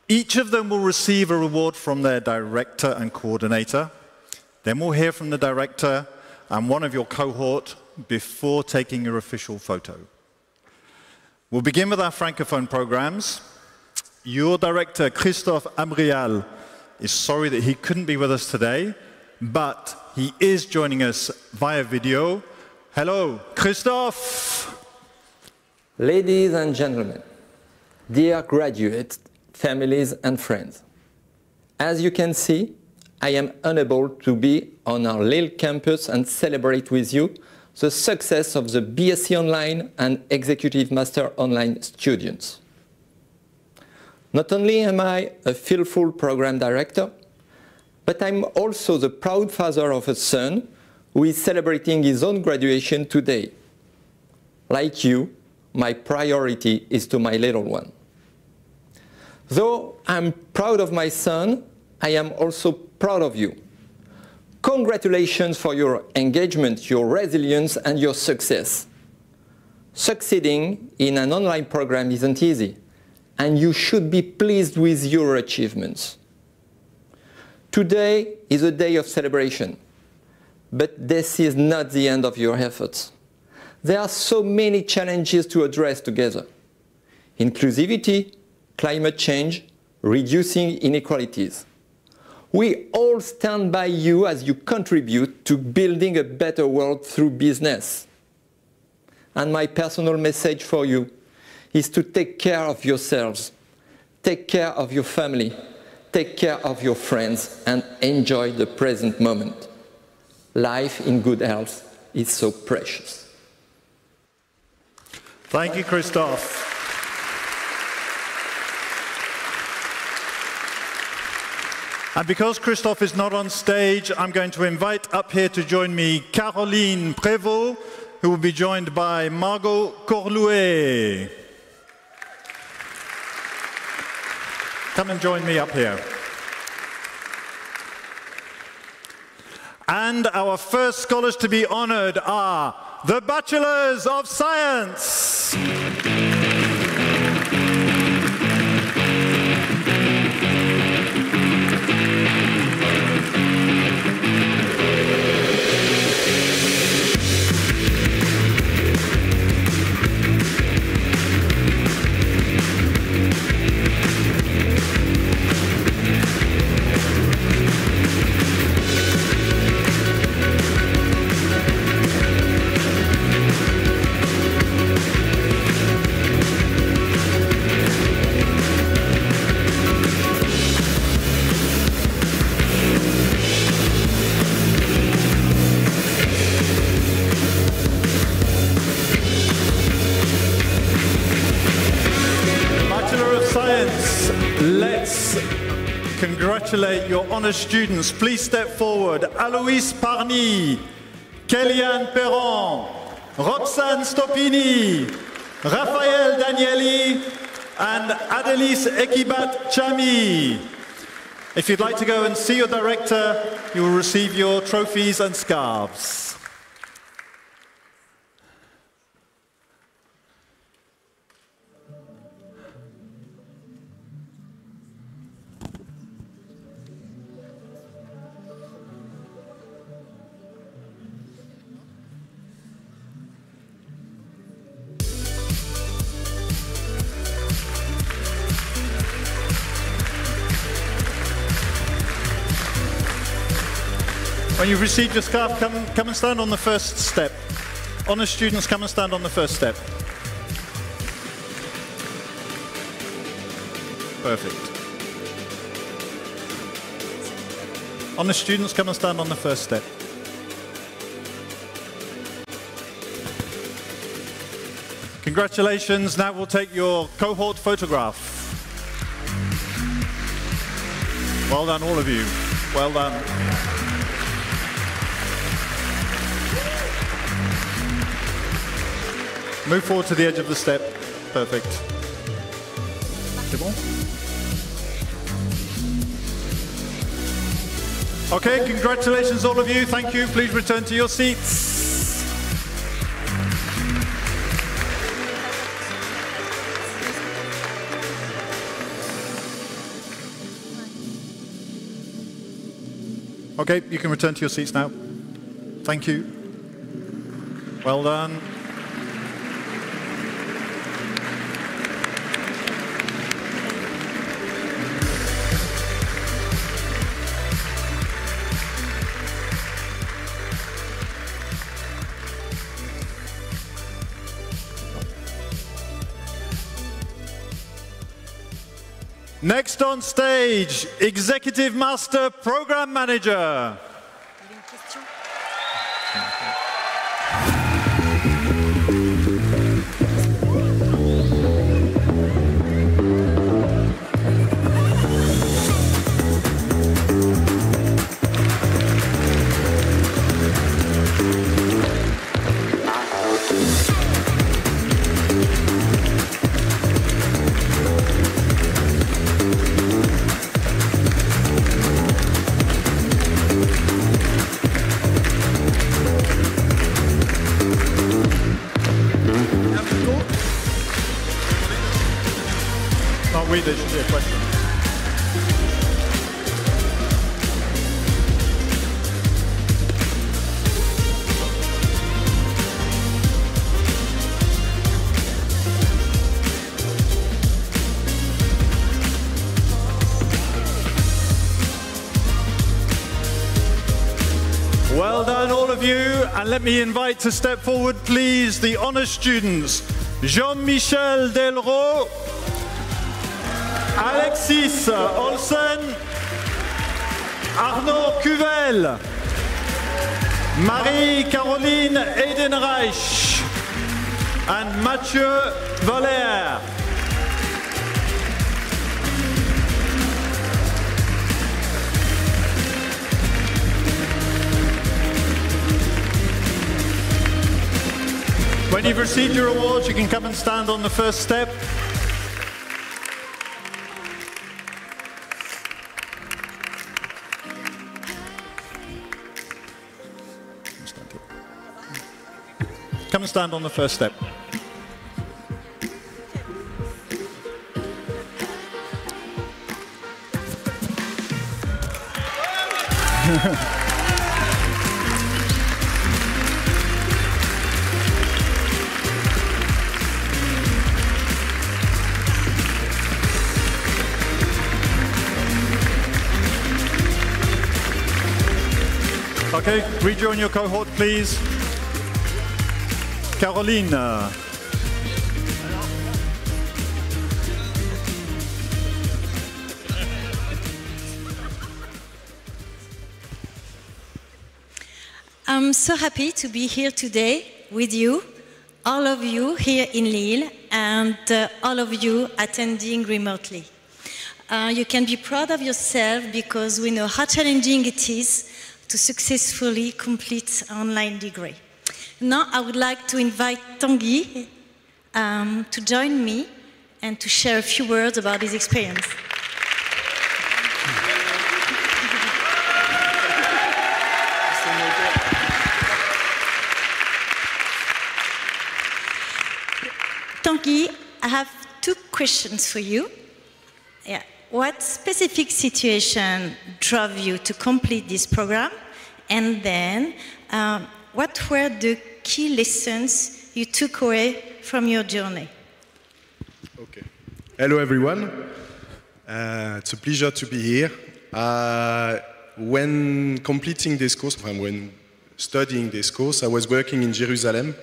[SPEAKER 1] Each of them will receive a reward from their director and coordinator. Then we'll hear from the director and one of your cohort before taking your official photo. We'll begin with our Francophone programs. Your director, Christophe Ambrial, is sorry that he couldn't be with us today, but he is joining us via video. Hello, Christophe.
[SPEAKER 13] Ladies and gentlemen, dear graduates, families and friends, as you can see, I am unable to be on our Lille campus and celebrate with you the success of the BSc Online and Executive Master Online students. Not only am I a skillful program director, but I'm also the proud father of a son who is celebrating his own graduation today. Like you, my priority is to my little one. Though I'm proud of my son, I am also proud of you. Congratulations for your engagement, your resilience, and your success. Succeeding in an online program isn't easy, and you should be pleased with your achievements. Today is a day of celebration, but this is not the end of your efforts. There are so many challenges to address together. Inclusivity, climate change, reducing inequalities. We all stand by you as you contribute to building a better world through business. And my personal message for you is to take care of yourselves, take care of your family, take care of your friends, and enjoy the present moment. Life in good health is so precious.
[SPEAKER 1] Thank you, Christophe. And because Christophe is not on stage, I'm going to invite up here to join me Caroline Prévost, who will be joined by Margot Corlouet. Come and join me up here. And our first scholars to be honored are the Bachelors of Science. Congratulate your honor students. Please step forward. Aloïs Parny, Kellyanne Perron, Roxane Stopini, Raphaël Danieli, and Adelis Ekibat Chami. If you'd like to go and see your director, you will receive your trophies and scarves. When you've received your scarf, come and stand on the first step. Honor students, come and stand on the first step. Perfect. Honor students, come and stand on the first step. Congratulations. Now we'll take your cohort photograph. Well done, all of you. Well done. Move forward to the edge of the step. Perfect. C'est bon? Okay, congratulations all of you. Thank you. Please return to your seats. Okay, you can return to your seats now. Thank you. Well done. Next on stage, Executive Master Program Manager. There should be a question. Well done, all of you, and let me invite to step forward, please, the honour students, Jean-Michel Delraux, Alexis Olsen, Arnaud Cuvel, Marie-Caroline Edenreich, and Mathieu Voller. When you've received your awards, you can come and stand on the first step. Come and stand on the first step. Okay, rejoin your cohort, please. Caroline.
[SPEAKER 14] I'm so happy to be here today with you, all of you here in Lille, and all of you attending remotely. You can be proud of yourself because we know how challenging it is to successfully complete an online degree. Now I would like to invite Tanguy to join me and to share a few words about his experience. Tanguy, I have two questions for you. Yeah. What specific situation drove you to complete this program? And then, what were the key lessons you took away from your journey?
[SPEAKER 15] Okay. Hello, everyone. It's a pleasure to be here. When completing this course, when studying this course, I was working in Jerusalem.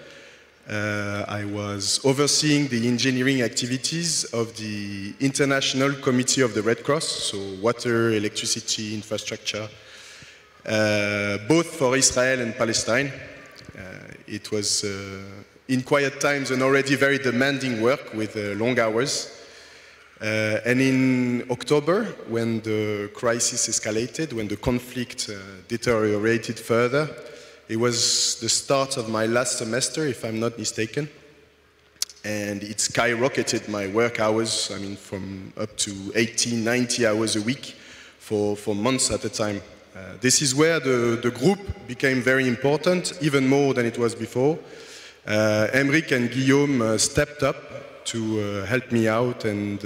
[SPEAKER 15] I was overseeing the engineering activities of the International Committee of the Red Cross, so water, electricity, infrastructure, both for Israel and Palestine. It was, in quiet times, an already very demanding work with long hours. And in October, when the crisis escalated, when the conflict deteriorated further, it was the start of my last semester, if I'm not mistaken. and it skyrocketed my work hours, I mean, from up to 80, 90 hours a week for months at a time. This is where the group became very important, even more than it was before. Emric and Guillaume stepped up to help me out, and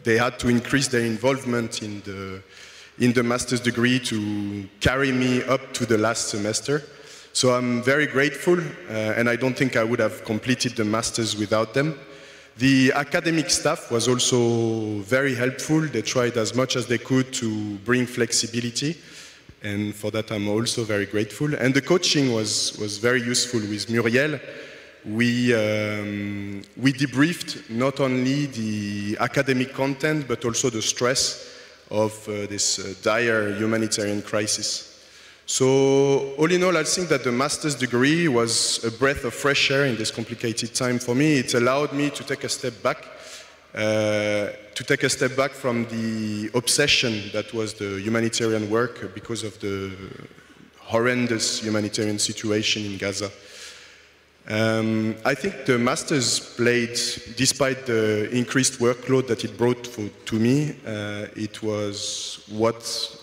[SPEAKER 15] they had to increase their involvement in the master's degree to carry me up to the last semester. So I'm very grateful, and I don't think I would have completed the master's without them. The academic staff was also very helpful. They tried as much as they could to bring flexibility, and for that I'm also very grateful. And the coaching was very useful with Muriel. We debriefed not only the academic content, but also the stress of this dire humanitarian crisis. So, all in all, I think that the master's degree was a breath of fresh air in this complicated time for me. It allowed me to take a step back, from the obsession that was the humanitarian work because of the horrendous humanitarian situation in Gaza. I think the master's played, despite the increased workload that it brought to me, it was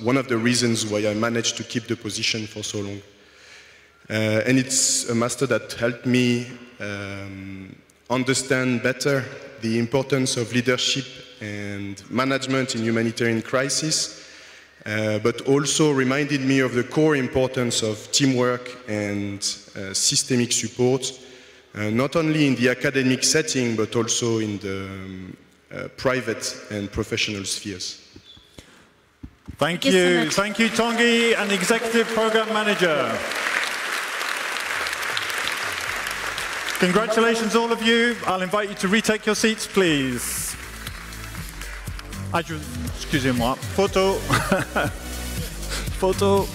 [SPEAKER 15] one of the reasons why I managed to keep the position for so long. And it's a master that helped me understand better the importance of leadership and management in humanitarian crisis, but also reminded me of the core importance of teamwork and systemic support, not only in the academic setting, but also in the private and professional spheres.
[SPEAKER 1] Thank you. Thank you, Tanguy, and Executive Program Manager. Congratulations, all of you. I'll invite you to retake your seats, please. Excusez-moi. Photo. Photo.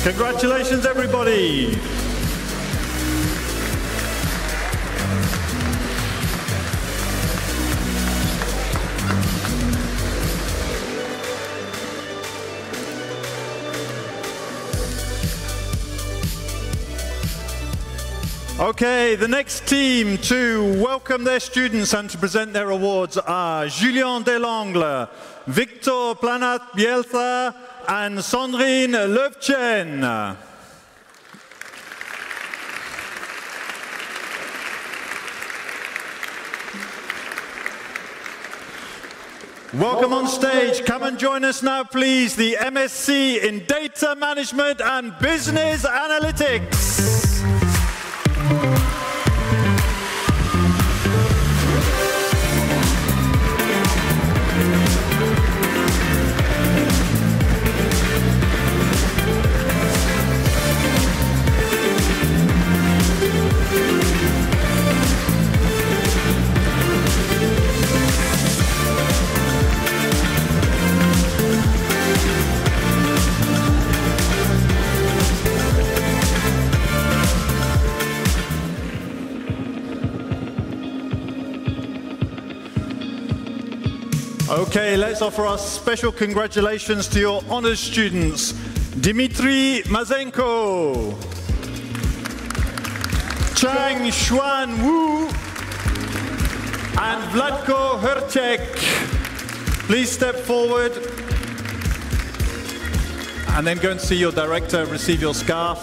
[SPEAKER 1] Congratulations, everybody. Okay, the next team to welcome their students and to present their awards are Julien Delangle, Victor Planat-Bielsa, and Sandrine Levchen. Welcome on stage. Come and join us now, please. The MSc in Data Management and Business Analytics. Okay, let's offer our special congratulations to your honors students, Dmitry Mazenko, Chang Xuan Wu, and Vladko Hrček. Please step forward and then go and see your director, receive your scarf.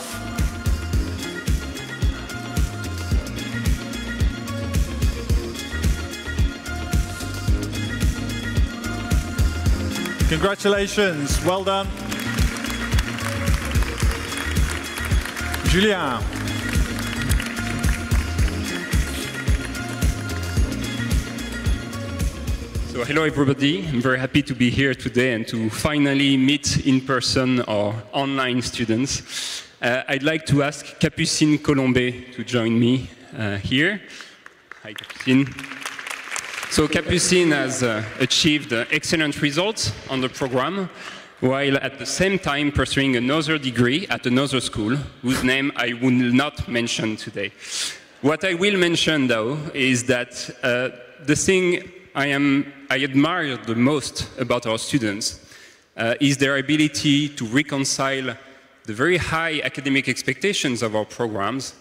[SPEAKER 1] Congratulations, well done. Julien.
[SPEAKER 16] So hello everybody, I'm very happy to be here today and to finally meet in person our online students. I'd like to ask Capucine Colombet to join me here. Hi Capucine. So Capucine has achieved excellent results on the program, while at the same time pursuing another degree at another school, whose name I will not mention today. What I will mention though is that the thing I admire the most about our students is their ability to reconcile the very high academic expectations of our programs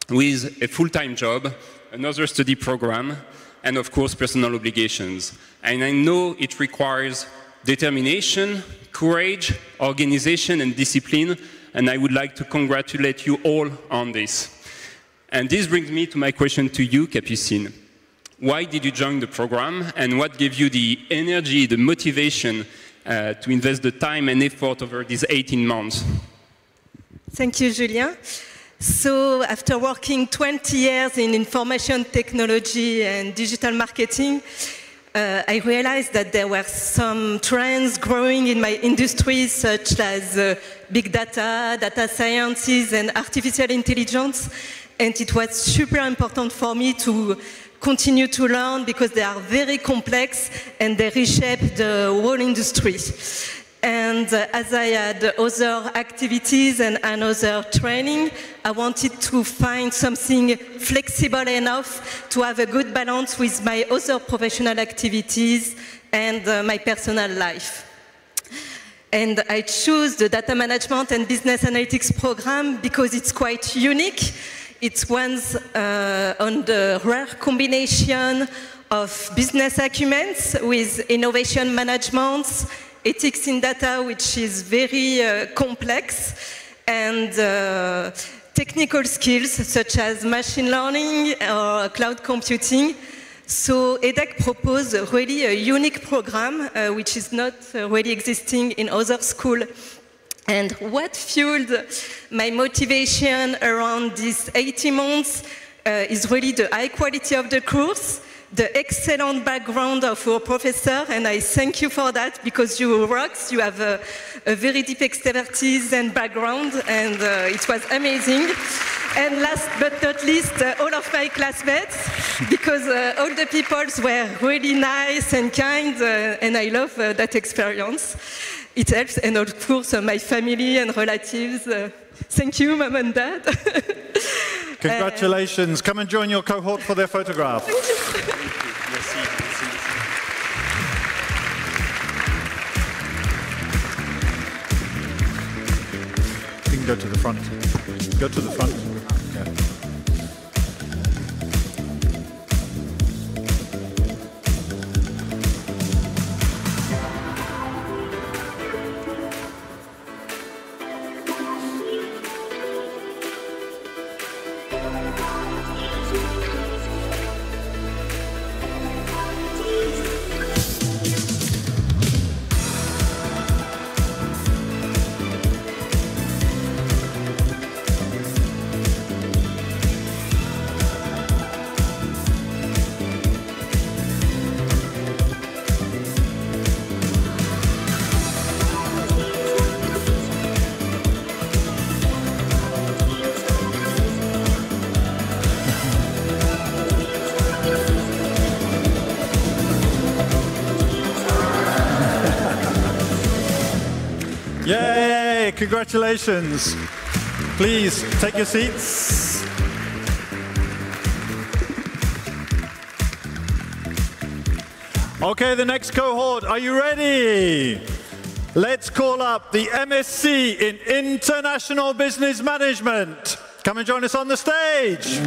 [SPEAKER 16] with a full-time job, another study program, and of course personal obligations. And I know it requires determination, courage, organization, and discipline, and I would like to congratulate you all on this. And this brings me to my question to you, Capucine. Why did you join the program, and what gave you the energy, the motivation to invest the time and effort over these 18 months?
[SPEAKER 17] Thank you, Julien. So after working 20 years in information technology and digital marketing, I realized that there were some trends growing in my industry, such as big data, data sciences, and artificial intelligence. And it was super important for me to continue to learn because they are very complex and they reshape the whole industry. And as I had other activities and another training, I wanted to find something flexible enough to have a good balance with my other professional activities and my personal life. And I chose the data management and business analytics program because it's quite unique. It's one on the rare combination of business acumen with innovation management, ethics in data, which is very complex, and technical skills such as machine learning or cloud computing. So EDHEC proposed really a unique program, which is not really existing in other schools. And what fueled my motivation around these 18 months is really the high quality of the course, the excellent background of our professor, and I thank you for that because you rocks, you have a very deep expertise and background, and it was amazing. And last but not least, all of my classmates, because all the people were really nice and kind, and I love that experience. It helps, and of course, my family and relatives. Thank you, Mom and Dad.
[SPEAKER 1] Congratulations. Come and join your cohort for their photograph.
[SPEAKER 17] Thank you.
[SPEAKER 1] You can go to the front. Go to the front. Yeah. Yay! Congratulations. Please take your seats. Okay, the next cohort, are you ready? Let's call up the MSc in International Business Management. Come and join us on the stage.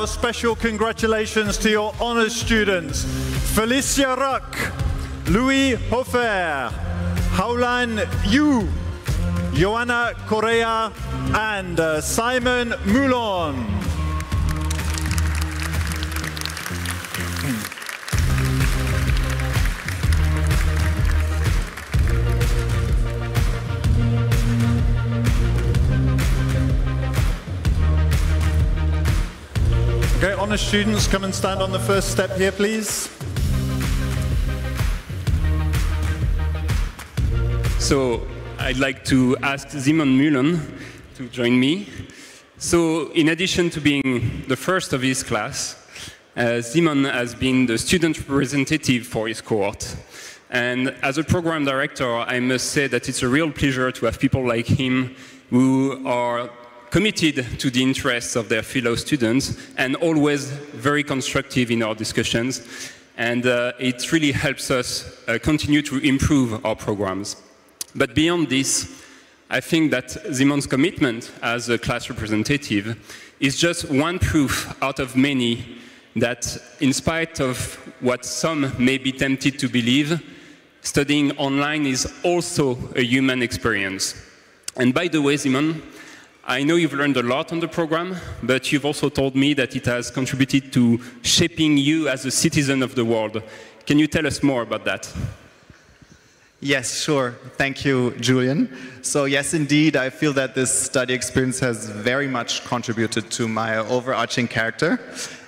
[SPEAKER 1] a special congratulations to your honours students, Felicia Ruck, Louis Hofer, Haulan Yu, Joanna Correa, and Simon Moulon. Okay, honours students, come and stand on the first step here, please.
[SPEAKER 16] So I'd like to ask Simon Mullen to join me. So in addition to being the first of his class, Simon has been the student representative for his cohort. And as a program director, I must say that it's a real pleasure to have people like him who are committed to the interests of their fellow students and always very constructive in our discussions. And it really helps us continue to improve our programs. But beyond this, I think that Simon's commitment as a class representative is just one proof out of many that in spite of what some may be tempted to believe, studying online is also a human experience. And by the way, Simon, I know you've learned a lot on the program, but you've also told me that it has contributed to shaping you as a citizen of the world. Can you tell us more about that?
[SPEAKER 18] Yes, sure. Thank you, Julian. So yes, indeed, I feel that this study experience has very much contributed to my overarching character.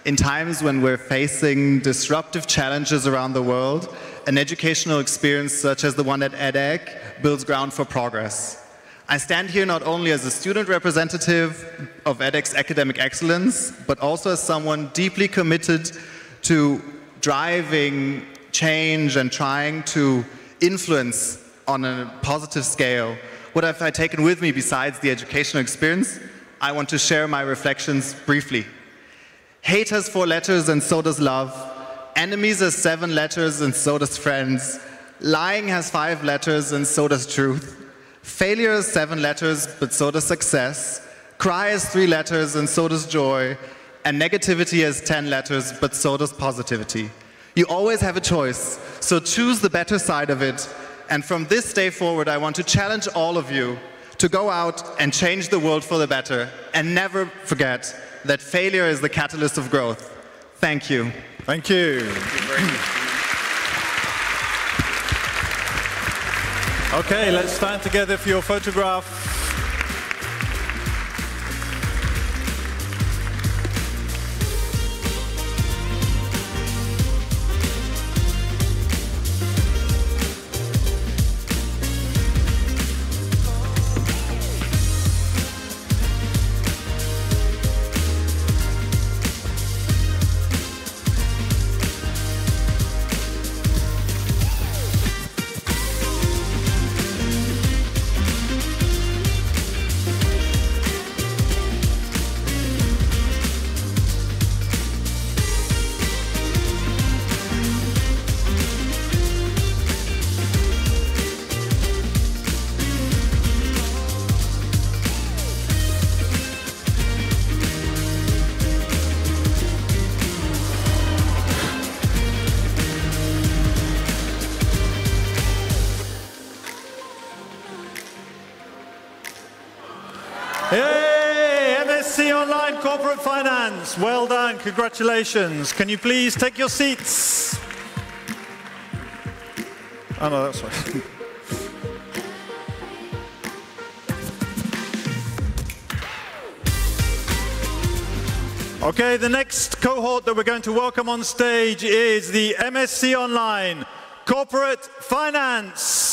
[SPEAKER 18] In times when we're facing disruptive challenges around the world, an educational experience such as the one at EDHEC builds ground for progress. I stand here not only as a student representative of EDHEC's academic excellence, but also as someone deeply committed to driving change and trying to influence on a positive scale. What have I taken with me besides the educational experience? I want to share my reflections briefly. Hate has 4 letters and so does love. Enemies has 7 letters and so does friends. Lying has 5 letters and so does truth. Failure has 7 letters, but so does success. Cry has 3 letters and so does joy. And negativity has 10 letters, but so does positivity. You always have a choice, so choose the better side of it. And from this day forward, I want to challenge all of you to go out and change the world for the better. And never forget that failure is the catalyst of growth. Thank you.
[SPEAKER 1] Thank you. Okay, let's stand together for your photograph. Hey, MSc Online Corporate Finance. Well done, congratulations. Can you please take your seats? Oh no, that's right. Okay, the next cohort that we're going to welcome on stage is the MSc Online Corporate Finance.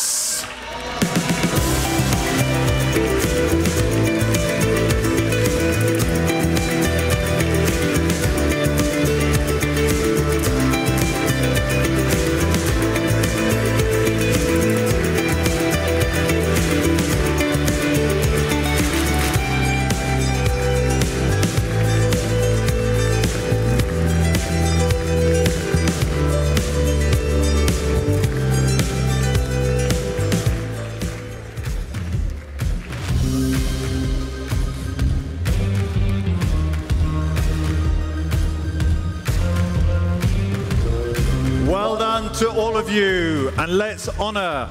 [SPEAKER 1] to all of you, and let's honor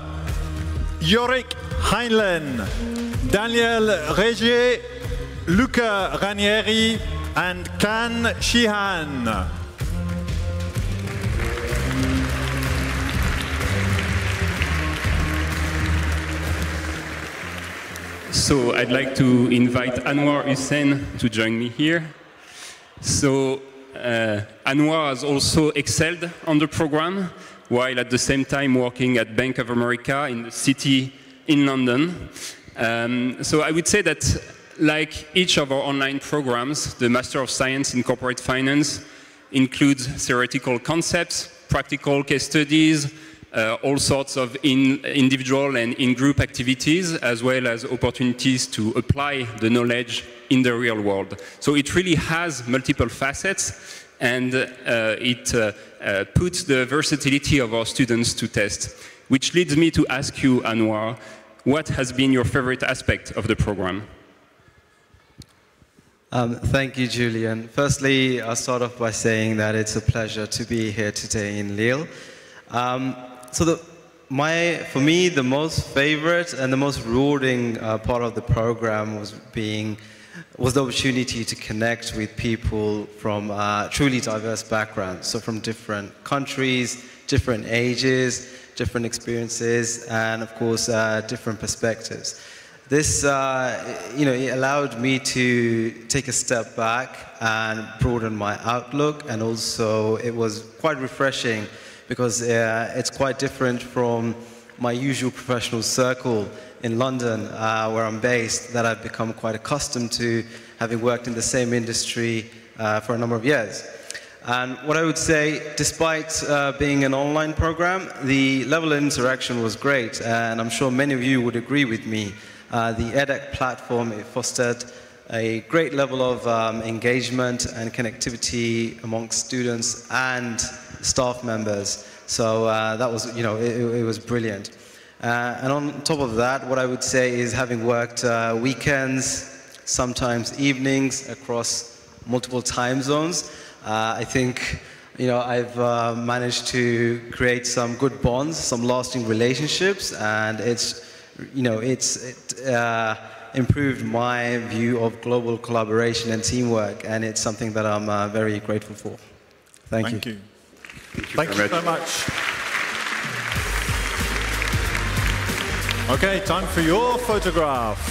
[SPEAKER 1] Yorick Heinlein, Daniel Regier, Luca Ranieri, and Can Shihan.
[SPEAKER 16] So I'd like to invite Anwar Hussein to join me here. So Anwar has also excelled on the program, while at the same time working at Bank of America in the city in London. So I would say that, like each of our online programs, the Master of Science in Corporate Finance includes theoretical concepts, practical case studies, all sorts of individual and in-group activities, as well as opportunities to apply the knowledge in the real world. So it really has multiple facets, and it puts the versatility of our students to test. Which leads me to ask you, Anwar, what has been your favorite aspect of the program?
[SPEAKER 19] Thank you, Julian. Firstly, I'll start off by saying that it's a pleasure to be here today in Lille. For me, the most favorite and the most rewarding part of the program was the opportunity to connect with people from truly diverse backgrounds, so from different countries, different ages, different experiences, and of course, different perspectives. This, it allowed me to take a step back and broaden my outlook, and also it was quite refreshing because it's quite different from my usual professional circle in London, where I'm based, that I've become quite accustomed to, having worked in the same industry for a number of years. And what I would say, despite being an online program, the level of interaction was great, and I'm sure many of you would agree with me. The EDHEC platform, it fostered a great level of engagement and connectivity amongst students and staff members. So that was, it was brilliant. And on top of that, what I would say is, having worked weekends, sometimes evenings, across multiple time zones, I think, I've managed to create some good bonds, some lasting relationships, and it's improved my view of global collaboration and teamwork, and it's something that I'm very grateful for. Thank you.
[SPEAKER 1] Thank you so much. Okay, time for your photograph.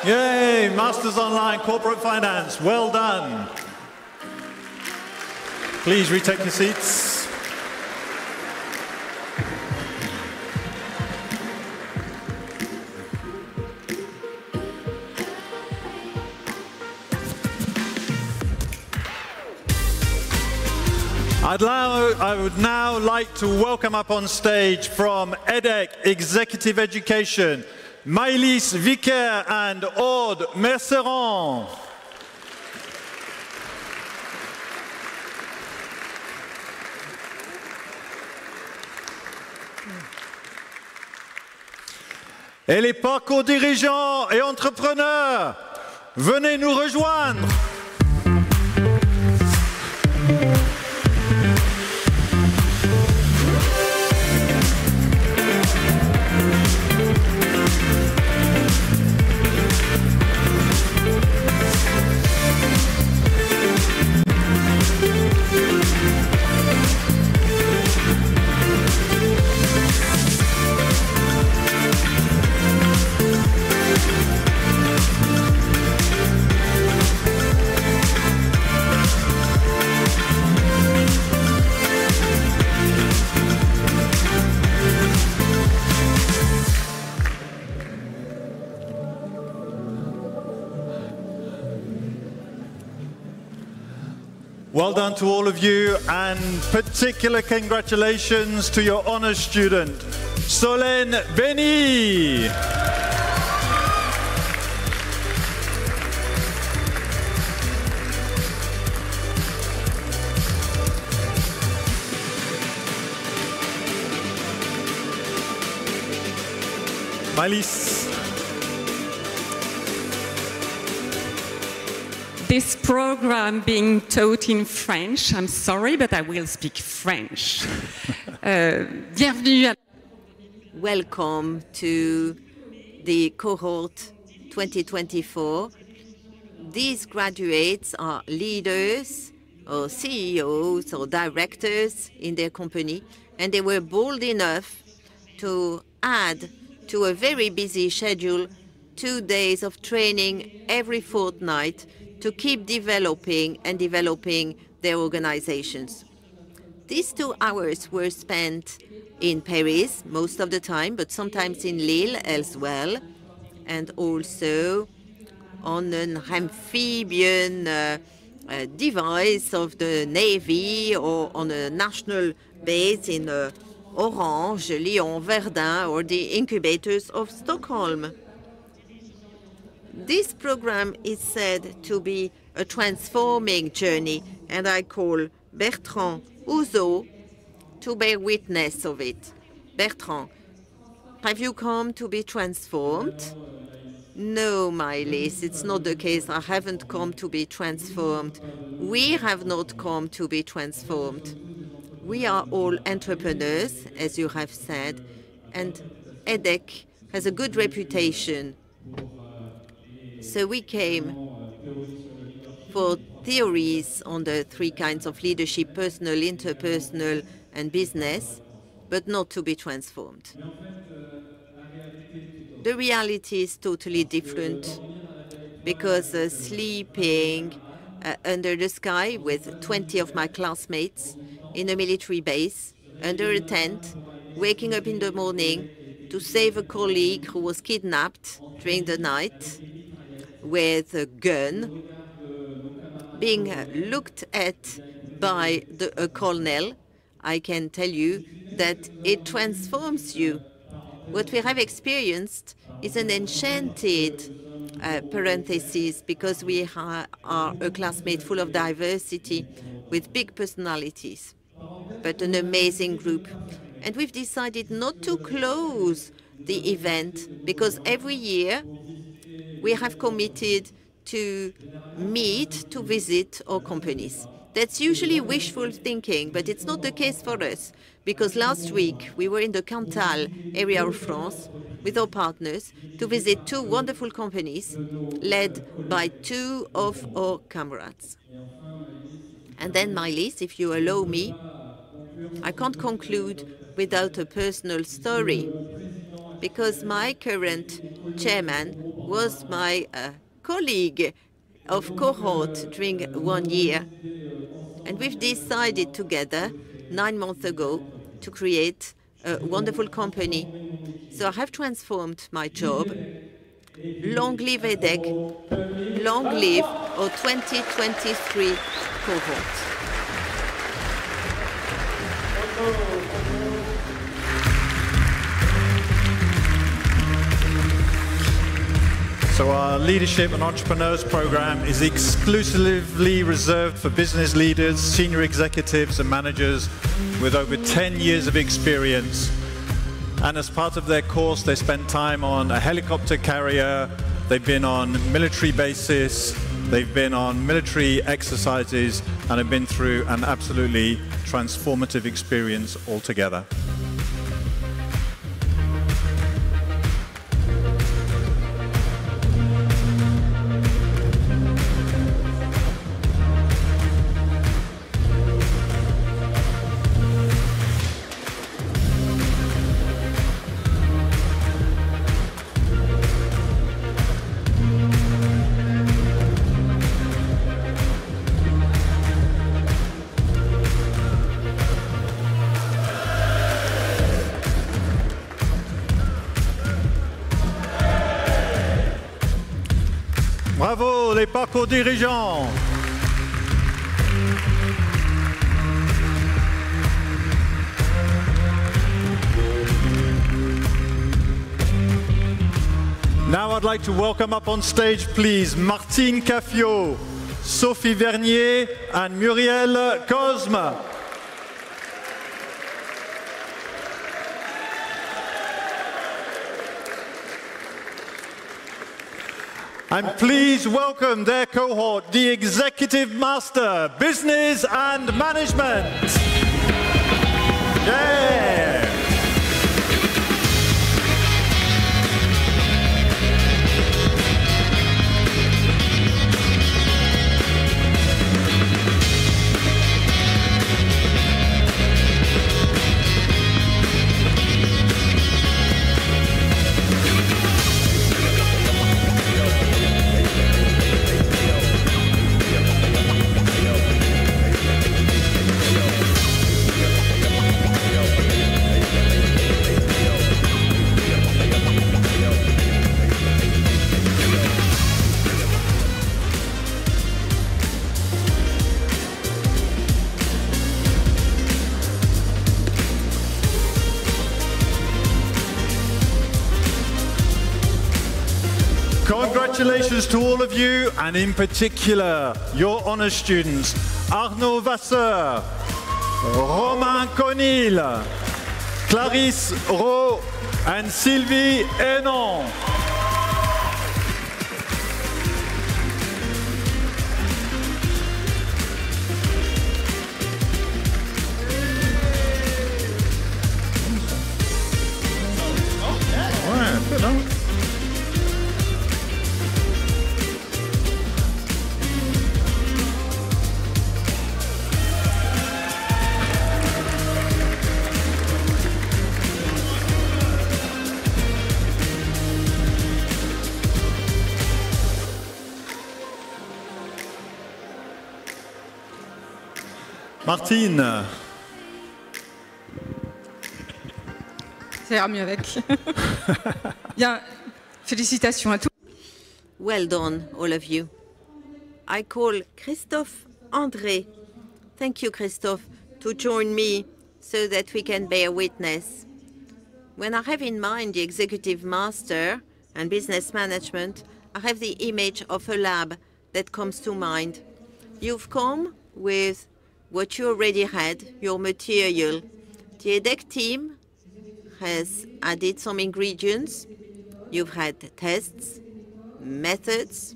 [SPEAKER 1] Yay, Masters Online Corporate Finance, well done. Please retake your seats. I would now like to welcome up on stage from EDHEC Executive Education, Maëlys Vicaire and Aude Merceron. Et les parcours dirigeants et entrepreneurs, venez nous rejoindre. Well done to all of you, and particular congratulations to your honors student, Solène Béni. Maëlys.
[SPEAKER 20] This program being taught in French, I'm sorry, but I will speak French. Bienvenue.
[SPEAKER 2] Welcome to the cohort 2024. These graduates are leaders or CEOs or directors in their company, and they were bold enough to add to a very busy schedule 2 days of training every fortnight to keep developing their organizations. These 2 hours were spent in Paris most of the time, but sometimes in Lille as well, and also on an amphibian device of the Navy or on a national base in Orange, Lyon, Verdun, or the incubators of Stockholm. This program is said to be a transforming journey, and I call Bertrand Ouzeau to bear witness of it. Bertrand, have you come to be transformed? No, Maëlys, it's not the case. I haven't come to be transformed. We have not come to be transformed. We are all entrepreneurs, as you have said, and EDHEC has a good reputation. So we came for theories on the 3 kinds of leadership: personal, interpersonal, and business, but not to be transformed. The reality is totally different, because sleeping under the sky with 20 of my classmates in a military base, under a tent, waking up in the morning to save a colleague who was kidnapped during the night with a gun, being looked at by a colonel, I can tell you that it transforms you. What we have experienced is an enchanted parenthesis, because we are a classmate full of diversity with big personalities, but an amazing group. And we've decided not to close the event, because every year we have committed to meet, to visit our companies. That's usually wishful thinking, but it's not the case for us, because last week we were in the Cantal area of France with our partners to visit 2 wonderful companies led by 2 of our comrades. And then, Maëlys, if you allow me, I can't conclude without a personal story, because my current chairman was my colleague of cohort during 1 year. And we've decided together 9 months ago to create a wonderful company. So I have transformed my job. Long live EDHEC, long live our 2023 cohort.
[SPEAKER 1] So our Leadership and Entrepreneurs program is exclusively reserved for business leaders, senior executives and managers with over 10 years of experience. And as part of their course, they spend time on a helicopter carrier, they've been on military bases, they've been on military exercises, and have been through an absolutely transformative experience altogether. Bravo les parcours dirigeants. Now I'd like to welcome up on stage, please, Martine Caffio, Sophie Vernier, and Muriel Cosme. And please welcome their cohort, the Executive Master, Business and Management. Yeah. Congratulations to all of you, and in particular, your honours students, Arnaud Vasseur, Romain Conil, Clarisse Rowe, and Sylvie Hénon. Ouais, good, hein? Martine.
[SPEAKER 21] Ça ira mieux avec. Bien, félicitations à tous.
[SPEAKER 2] Well done, all of you. I call Christophe André. Thank you, Christophe, to join me so that we can bear witness. When I have in mind the Executive Master and Business Management, I have the image of a lab that comes to mind. You've come with what you already had, your material. The EDHEC team has added some ingredients. You've had tests, methods.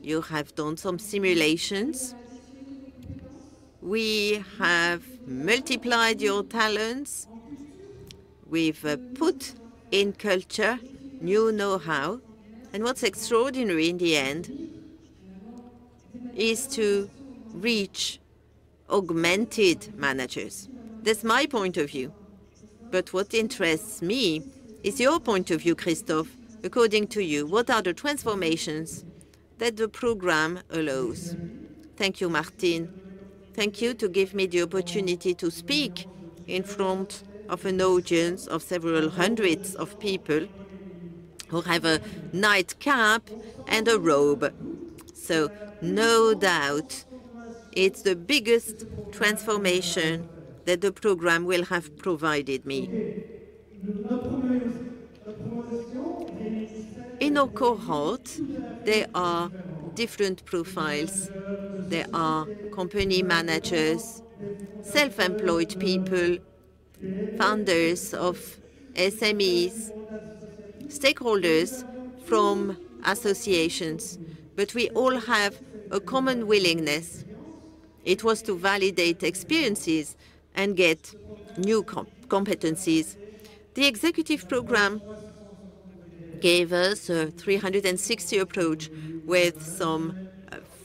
[SPEAKER 2] You have done some simulations. We have multiplied your talents. We've put in culture new know-how. And what's extraordinary in the end is to reach augmented managers. That's my point of view. But what interests me is your point of view, Christophe. According to you, what are the transformations that the program allows? Thank you, Martine. Thank you to give me the opportunity to speak in front of an audience of several hundreds of people who have a nightcap and a robe. So, no doubt, it's the biggest transformation that the program will have provided me. In our cohort, there are different profiles. There are company managers, self-employed people, founders of SMEs, stakeholders from associations, but we all have a common willingness. It was to validate experiences and get new competencies. The executive program gave us a 360 approach with some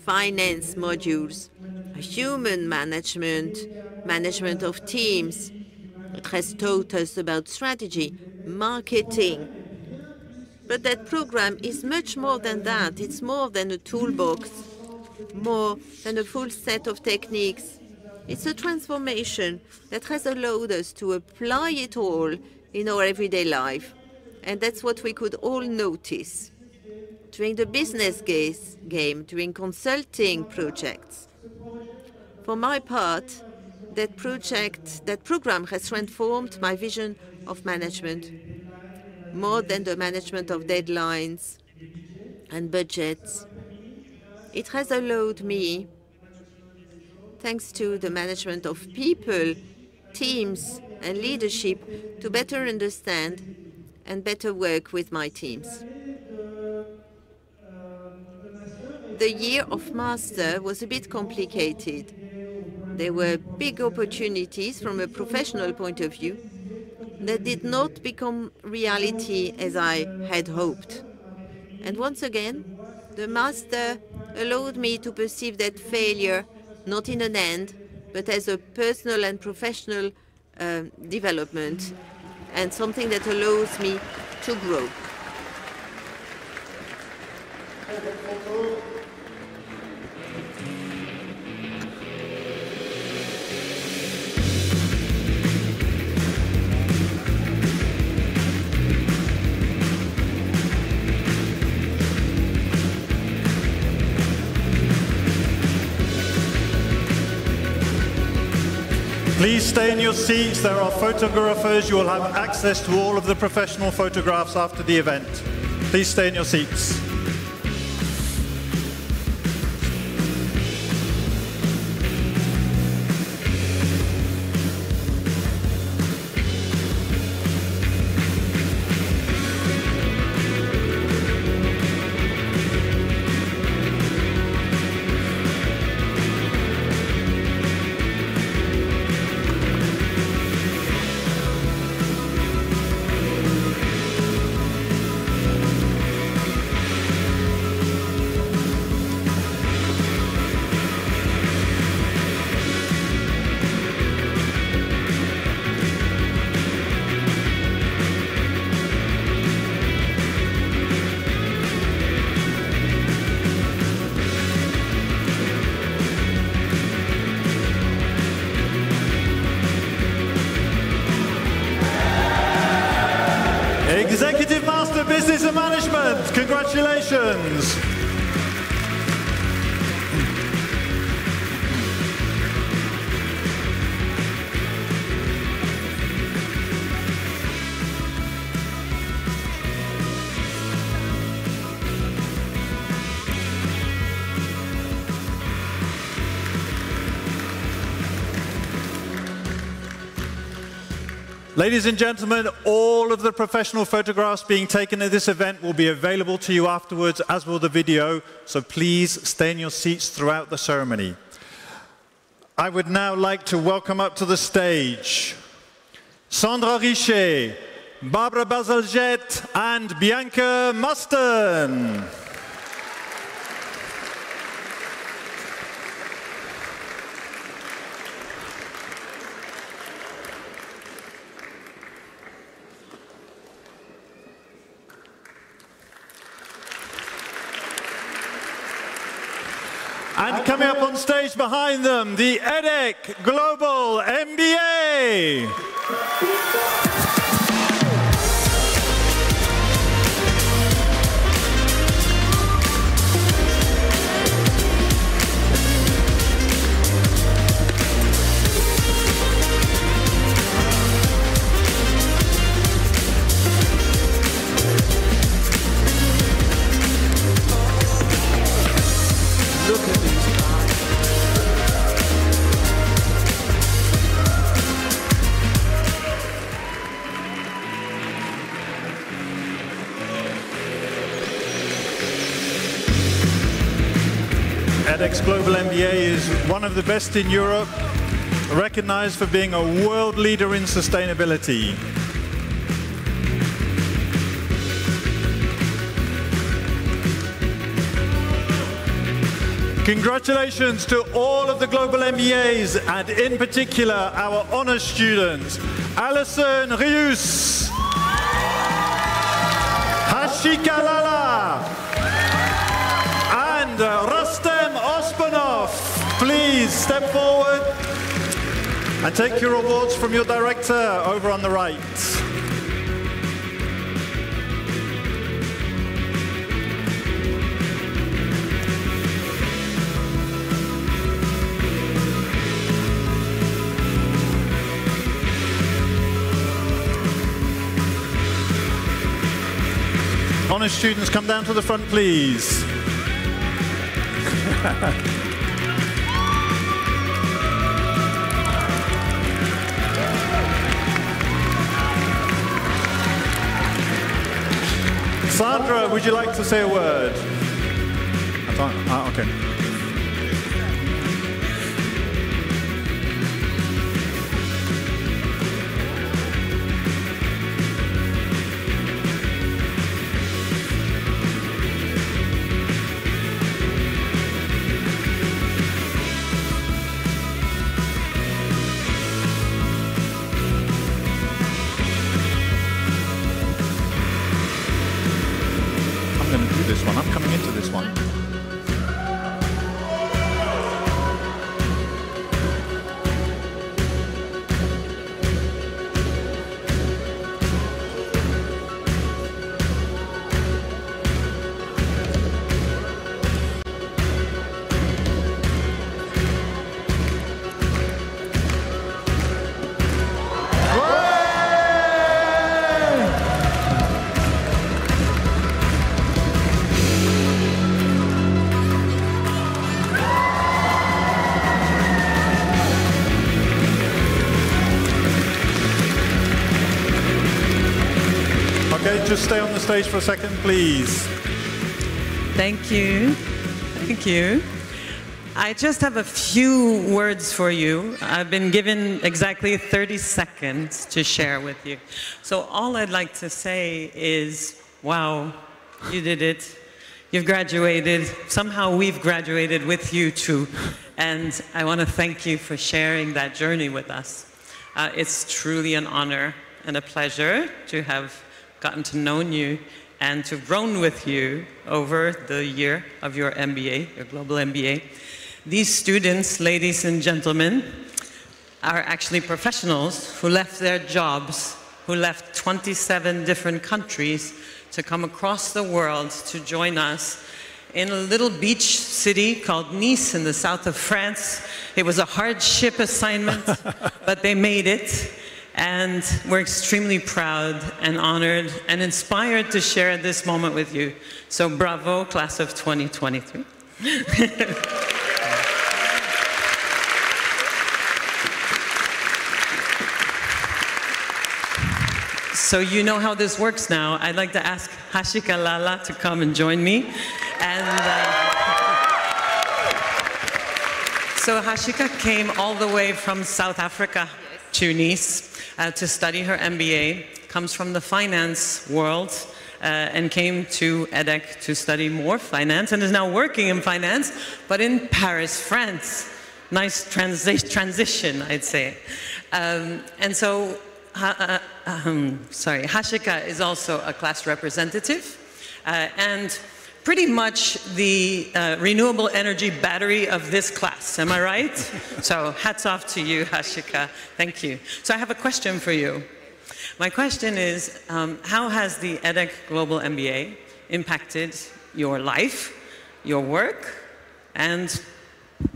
[SPEAKER 2] finance modules, human management, management of teams. It has taught us about strategy, marketing. But that program is much more than that. It's more than a toolbox, more than a full set of techniques. It's a transformation that has allowed us to apply it all in our everyday life. And that's what we could all notice during the business game, during consulting projects. For my part, that program has transformed my vision of management. more than the management of deadlines and budgets. It has allowed me, thanks to the management of people, teams, and leadership, to better understand and better work with my teams. The year of master was a bit complicated. There were big opportunities from a professional point of view that did not become reality as I had hoped. And once again, the master allowed me to perceive that failure not in an end, but as a personal and professional development, and something that allows me to grow.
[SPEAKER 1] Please stay in your seats. There are photographers. You will have access to all of the professional photographs after the event. Please stay in your seats. Executive Master Business and Management, congratulations. Ladies and gentlemen, all of the professional photographs being taken at this event will be available to you afterwards, as will the video, so please stay in your seats throughout the ceremony. I would now like to welcome up to the stage Sandra Richet, Barbara Bazalgette, and Bianca Muston. And coming up on stage behind them, the EDHEC Global MBA. EDHEC Global MBA is one of the best in Europe, recognized for being a world leader in sustainability. Congratulations to all of the Global MBAs, and in particular our honors students, Alison Rius, Hashika Lala, and Rustem Osmanov. Please step forward and take your awards from your director over on the right. Honours students, come down to the front, please. Sandra, would you like to say a word? Okay. This one. I'm coming into this one. Just stay on the stage for a second, please.
[SPEAKER 3] Thank you. Thank you. I just have a few words for you. I've been given exactly 30 seconds to share with you. So all I'd like to say is, wow, you did it. You've graduated. Somehow we've graduated with you too. And I want to thank you for sharing that journey with us. It's truly an honor and a pleasure to have gotten to know you and to have grown with you over the year of your MBA, your global MBA. These students, ladies and gentlemen, are actually professionals who left their jobs, who left 27 different countries to come across the world to join us in a little beach city called Nice in the south of France. It was a hardship assignment, but they made it. And we're extremely proud and honored and inspired to share this moment with you. So bravo, class of 2023. So you know how this works now. I'd like to ask Hashika Lala to come and join me. And so Hashika came all the way from South Africa to Nice to study her MBA, comes from the finance world, and came to EDHEC to study more finance, and is now working in finance, but in Paris, France. Nice transition, I'd say. And so, Hashika is also a class representative, and pretty much the renewable energy battery of this class, am I right? So hats off to you, Hashika. Thank you. So I have a question for you. My question is, how has the EDHEC Global MBA impacted your life, your work, and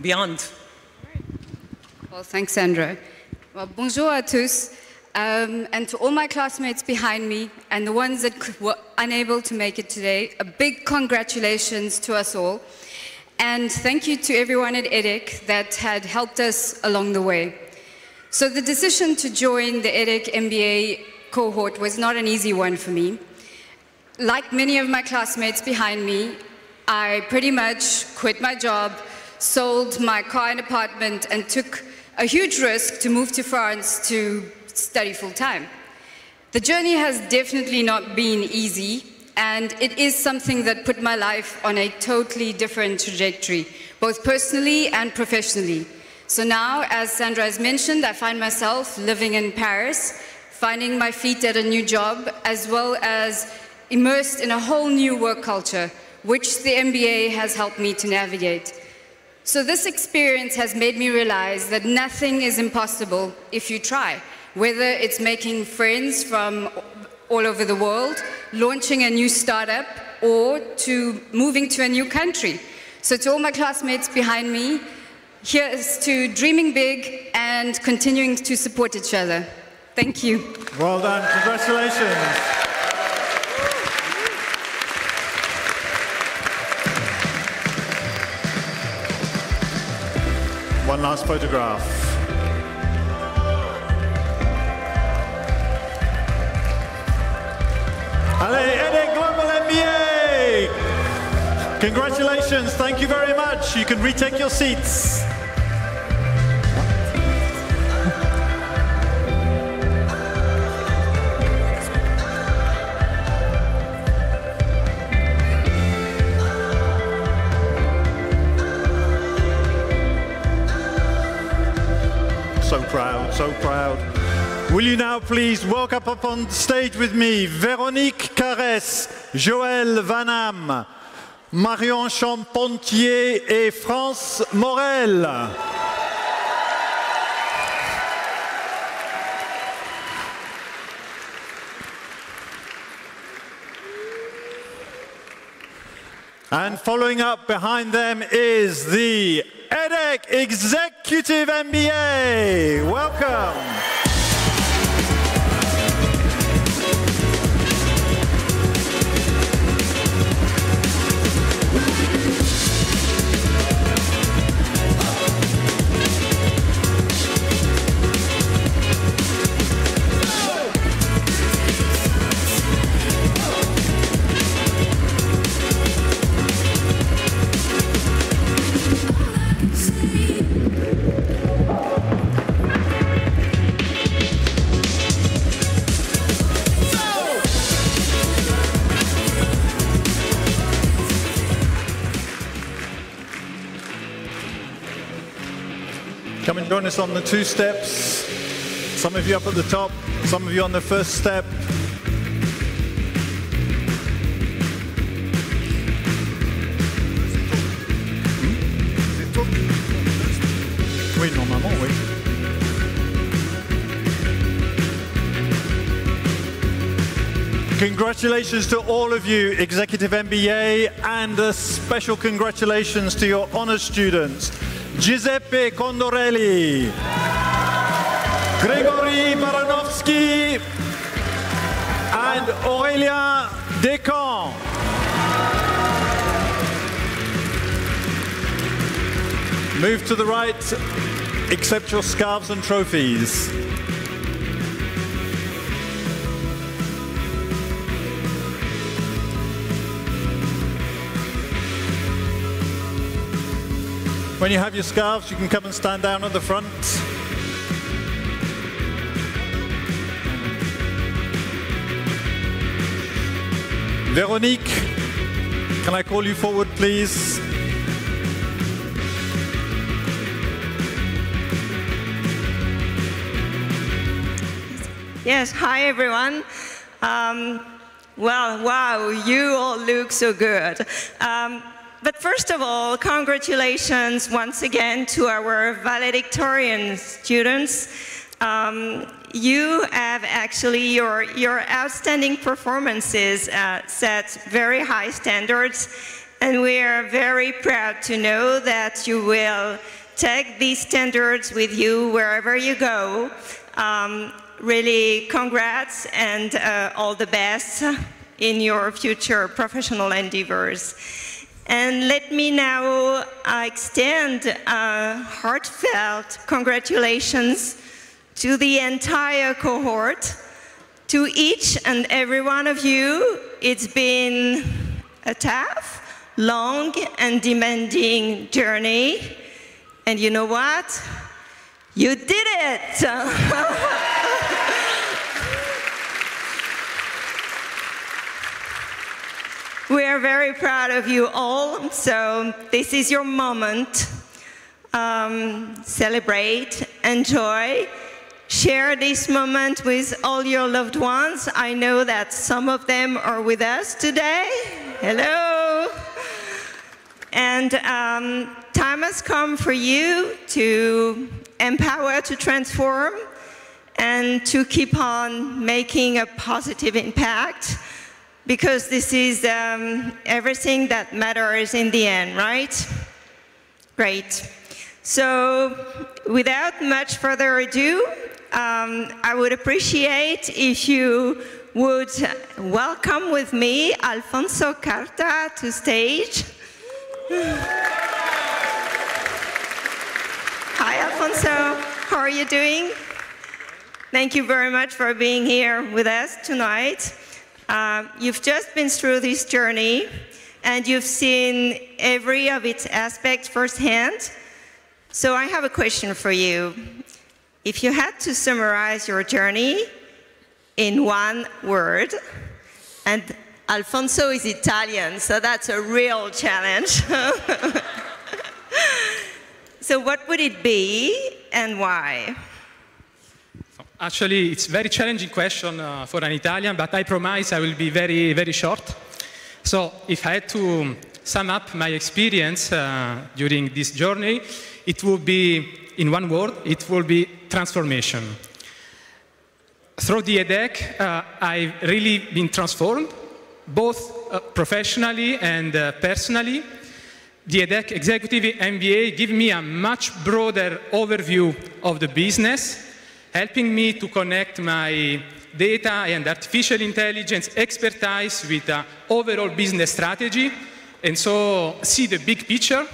[SPEAKER 3] beyond?
[SPEAKER 22] Well, thanks, Sandra. Well, bonjour à tous. And to all my classmates behind me and the ones that were unable to make it today, a big congratulations to us all. And thank you to everyone at EDHEC that had helped us along the way. So the decision to join the EDHEC MBA cohort was not an easy one for me. Like many of my classmates behind me, I pretty much quit my job, sold my car and apartment, and took a huge risk to move to France to study full-time. The journey has definitely not been easy, and it is something that put my life on a totally different trajectory, both personally and professionally. So now, as Sandra has mentioned, I find myself living in Paris, finding my feet at a new job, as well as immersed in a whole new work culture, which the MBA has helped me to navigate. So this experience has made me realize that nothing is impossible if you try. Whether it's making friends from all over the world, launching a new startup, or to moving to a new country. So to all my classmates behind me, here's to dreaming big and continuing to support each other. Thank you.
[SPEAKER 1] Well done, congratulations. One last photograph. Allez, EDHEC Global MBA! Congratulations, thank you very much. You can retake your seats. So proud, so proud. Will you now please welcome up on stage with me Véronique Carès, Joël Vanham, Marion Champontier et France Morel. And following up behind them is the EDHEC Executive MBA. Welcome. Come and join us on the 2 steps. Some of you up at the top, some of you on the first step. Oui, normalement, oui. Congratulations to all of you, Executive MBA, and a special congratulations to your honours students. Giuseppe Condorelli, Gregory Baranovsky, and Aurélien Descamps. Move to the right, accept your scarves and trophies. When you have your scarves, you can come and stand down at the front. Véronique, can I call you forward, please?
[SPEAKER 4] Yes, hi everyone. Well, wow, you all look so good. But first of all, congratulations once again to our valedictorian students. You have actually, your outstanding performances set very high standards, and we are very proud to know that you will take these standards with you wherever you go. Really, congrats and all the best in your future professional endeavors. And let me now extend a heartfelt congratulations to the entire cohort. To each and every one of you, it's been a tough, long, and demanding journey. And you know what? You did it! We are very proud of you all, so this is your moment. Celebrate, enjoy, share this moment with all your loved ones. I know that some of them are with us today. Hello. And time has come for you to empower, to transform, and to keep on making a positive impact. Because this is everything that matters in the end, right? Great. So without much further ado, I would appreciate if you would welcome with me Alfonso Carta to stage. Hi, How are you doing? Thank you very much for being here with us tonight. You've just been through this journey, and you've seen every of its aspects firsthand. So I have a question for you. If you had to summarize your journey in one word, and Alfonso is Italian, so that's a real challenge. So what would it be and why?
[SPEAKER 5] Actually, it's a very challenging question for an Italian, but I promise I will be very, very short. So if I had to sum up my experience during this journey, it would be, in one word, it will be transformation. Through the EDHEC, I've really been transformed, both professionally and personally. The EDHEC Executive MBA gave me a much broader overview of the business, helping me to connect my data and artificial intelligence expertise with the overall business strategy, and so see the big picture.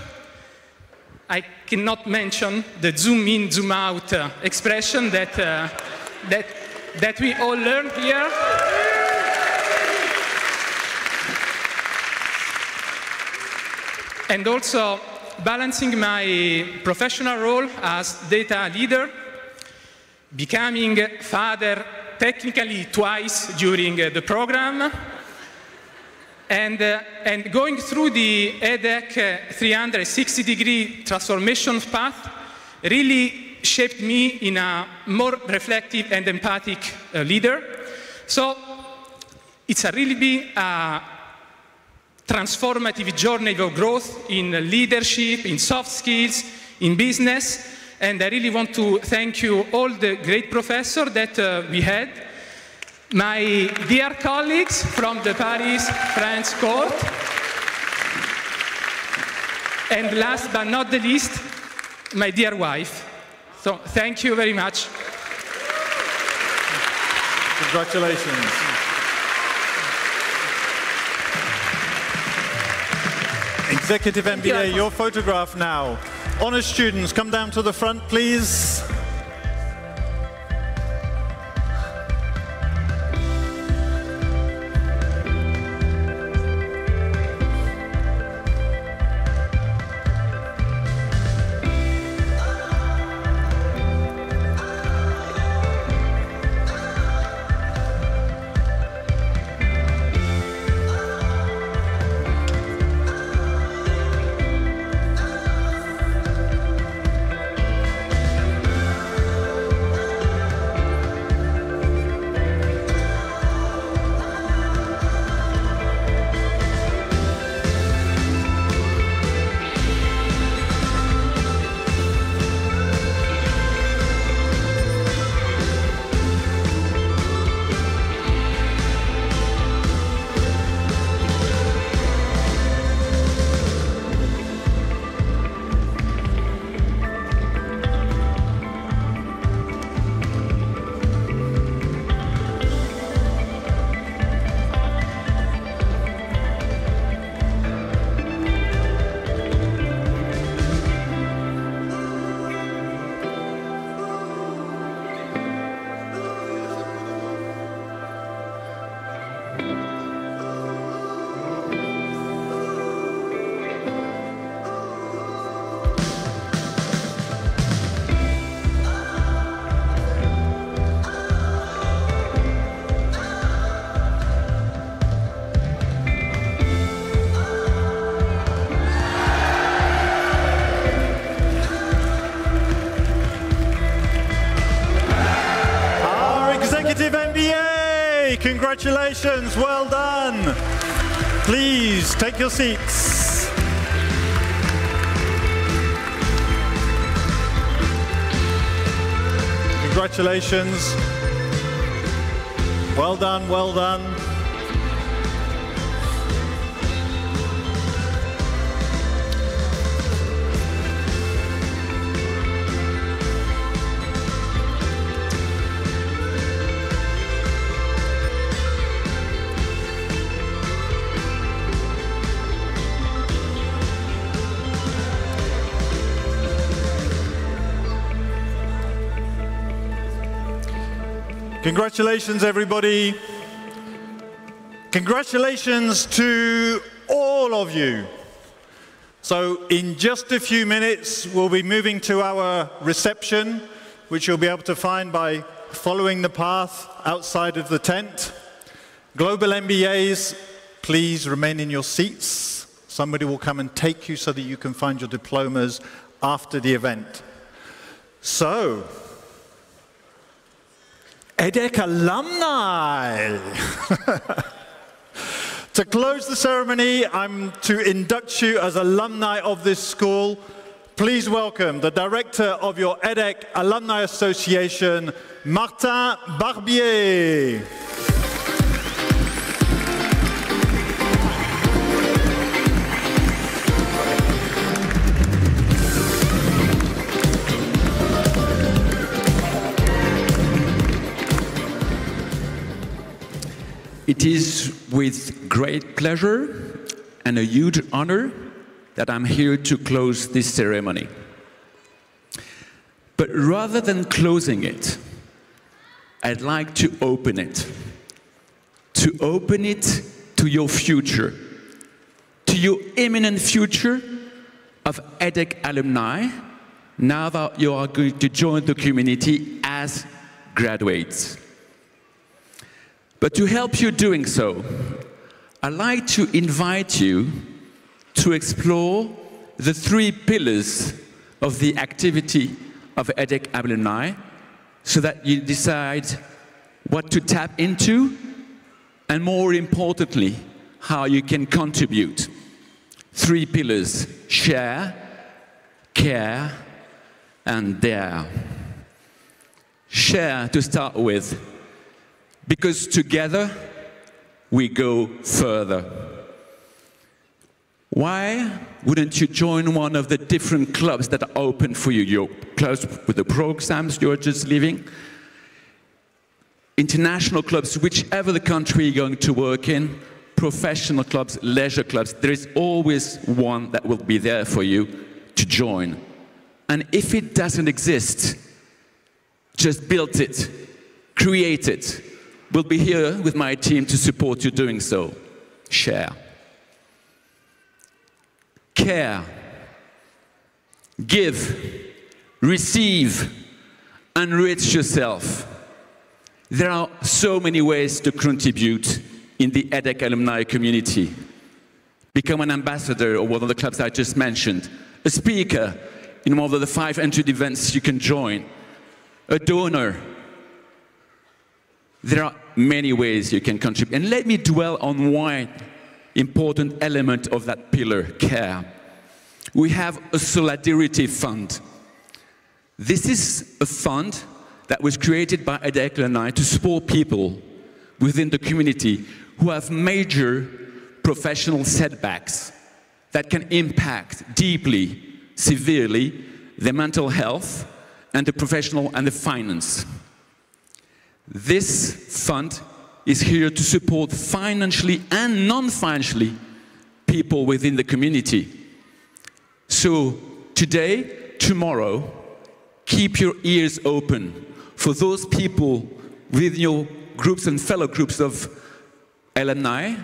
[SPEAKER 5] I cannot mention the zoom in, zoom out expression that we all learned here. And also balancing my professional role as data leader, becoming father technically twice during the program, and going through the EDHEC 360-degree transformation path really shaped me in a more reflective and empathic leader. So it's a really been a transformative journey of growth in leadership, in soft skills, in business. And I really want to thank you all the great professors that we had, my dear colleagues from the Paris French Court, and last but not the least, my dear wife. So thank you very much.
[SPEAKER 1] Congratulations. Executive MBA, your photograph now. Honours students, come down to the front, please. Congratulations, well done. Please take your seats. Congratulations. Well done, well done. Congratulations, everybody. Congratulations to all of you. So in just a few minutes, we'll be moving to our reception, which you'll be able to find by following the path outside of the tent. Global MBAs, please remain in your seats. Somebody will come and take you so that you can find your diplomas after the event. So, EDHEC alumni! To close the ceremony, I'm to induct you as alumni of this school. Please welcome the director of your EDHEC Alumni Association, Martin Barbier.
[SPEAKER 6] It is with great pleasure and a huge honor that I'm here to close this ceremony. But rather than closing it, I'd like to open it. To open it to your future, to your imminent future of EDHEC alumni, now that you are going to join the community as graduates. But to help you doing so, I'd like to invite you to explore the 3 pillars of the activity of EDHEC alumni so that you decide what to tap into and, more importantly, how you can contribute. 3 pillars: share, care, and dare. Share to start with, because together we go further. Why wouldn't you join one of the different clubs that are open for you? Your clubs with the programs you're just leaving, international clubs, whichever the country you're going to work in, professional clubs, leisure clubs, there is always one that will be there for you to join. And if it doesn't exist, just build it, create it. We'll be here with my team to support you doing so. Share. Care. Give. Receive. Enrich yourself. There are so many ways to contribute in the EDHEC alumni community. Become an ambassador or one of the clubs I just mentioned. A speaker in one of the 500 events you can join. A donor. There are many ways you can contribute. And let me dwell on one important element of that pillar, care. We have a solidarity fund. This is a fund that was created by EDHEC alumni to support people within the community who have major professional setbacks that can impact deeply, severely, their mental health and the professional and the finance. This fund is here to support financially and non-financially people within the community. So today, tomorrow, keep your ears open for those people within your groups and fellow groups of alumni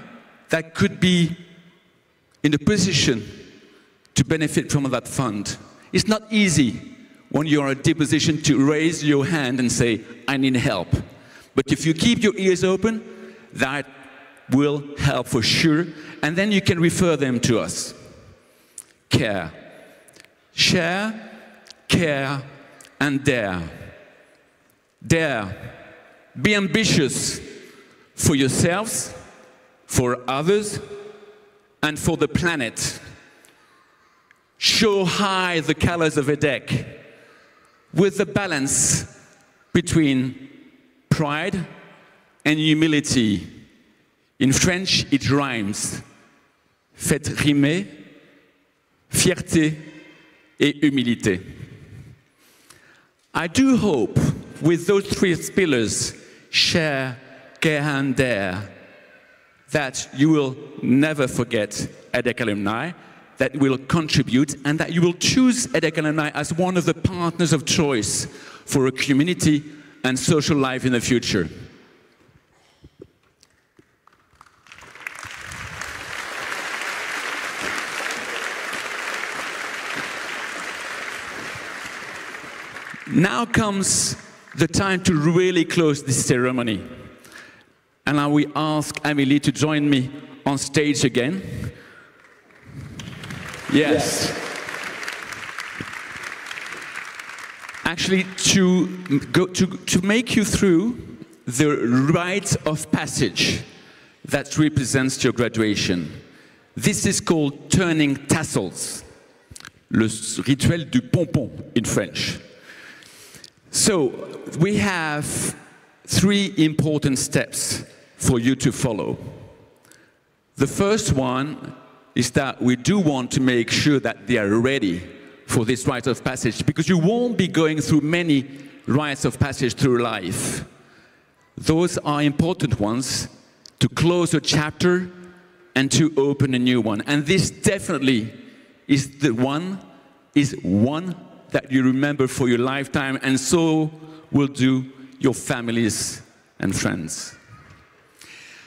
[SPEAKER 6] that could be in a position to benefit from that fund. It's not easy when you're in a position to raise your hand and say, I need help. But if you keep your ears open, that will help for sure, and then you can refer them to us. Care. Share, care, and dare. Dare. Be ambitious for yourselves, for others, and for the planet. Show high the colors of EDHEC with the balance between pride and humility. In French, it rhymes. Faites rimer fierté et humilité. I do hope with those 3 pillars, share, care, and dare, that you will never forget EDHEC alumni, that you will contribute, and that you will choose EDHEC alumni as one of the partners of choice for a community and social life in the future. Now comes the time to really close this ceremony. And I will ask Amélie to join me on stage again. Yes. Actually, to make you through the rite of passage that represents your graduation. This is called turning tassels, le rituel du pompon in French. So we have 3 important steps for you to follow. The first one is that we do want to make sure that they are ready for this rite of passage, because you won't be going through many rites of passage through life. Those are important ones to close a chapter and to open a new one. And this definitely is one that you remember for your lifetime, and so will do your families and friends.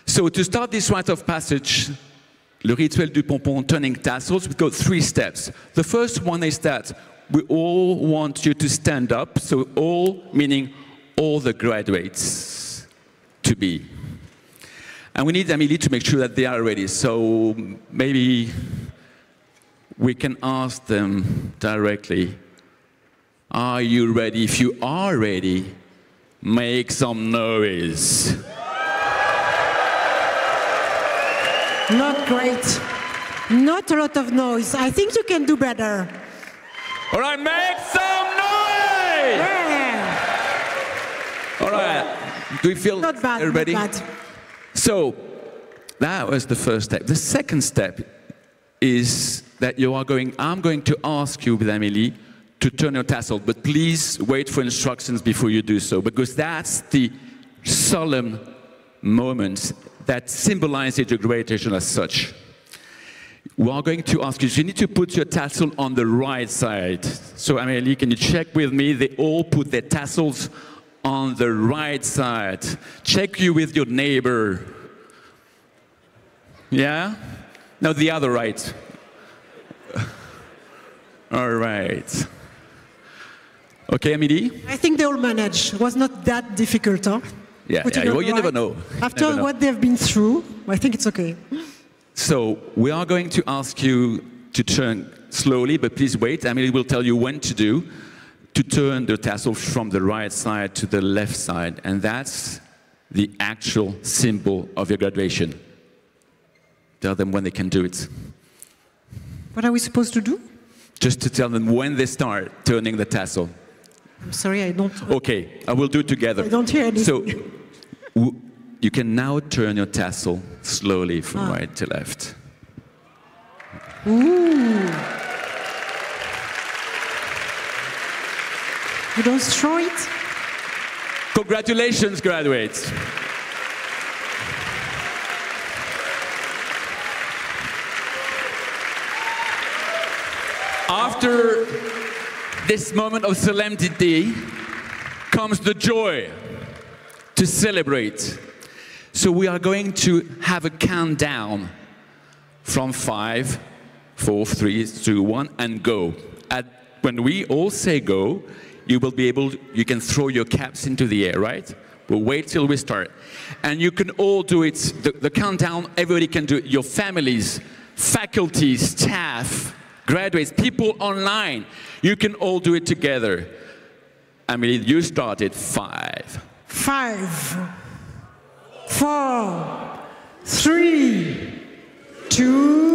[SPEAKER 6] So to start this rite of passage, le rituel du pompon, turning tassels, we've got 3 steps. The first one is that we all want you to stand up, so all meaning all the graduates to be. And we need Amélie to make sure that they are ready, so maybe we can ask them directly, are you ready? If you are ready, make some noise.
[SPEAKER 8] Not great. Not a lot of noise. I think you can do better.
[SPEAKER 6] All right, make some noise!
[SPEAKER 8] Yeah.
[SPEAKER 6] All right, do you feel
[SPEAKER 8] not bad,
[SPEAKER 6] everybody?
[SPEAKER 8] Not bad.
[SPEAKER 6] So, that was the first step. The second step is that I'm going to ask you with Amélie to turn your tassel, but please wait for instructions before you do so, because that's the solemn moment that symbolizes your graduation as such. We are going to ask you need to put your tassel on the right side. So Amélie, can you check with me? They all put their tassels on the right side. Check you with your neighbor. Yeah? No, the other right. All right. Okay, Amélie?
[SPEAKER 8] I think they all managed. It was not that difficult, huh?
[SPEAKER 6] Yeah, well, you never know.
[SPEAKER 8] After what they've been through, I think it's okay.
[SPEAKER 6] So we are going to ask you to turn slowly, but please wait. Amélie will tell you when to turn the tassel from the right side to the left side. And that's the actual symbol of your graduation. Tell them when they can do it.
[SPEAKER 8] What are we supposed to do?
[SPEAKER 6] Just to tell them when they start turning the tassel.
[SPEAKER 8] I'm sorry, I don't...
[SPEAKER 6] Okay, I will do it together.
[SPEAKER 8] I don't hear anything.
[SPEAKER 6] So, you can now turn your tassel slowly from right to left.
[SPEAKER 8] Ooh. You don't throw it?
[SPEAKER 6] Congratulations, graduates. After this moment of solemnity comes the joy to celebrate. So we are going to have a countdown from 5, 4, 3, 2, 1, and go. When we all say go, you can throw your caps into the air, right? We'll wait till we start. And you can all do it, the countdown, everybody can do it. Your families, faculty, staff, graduates, people online, you can all do it together. Amélie, you started 5.
[SPEAKER 8] 5, 4, 3, 2,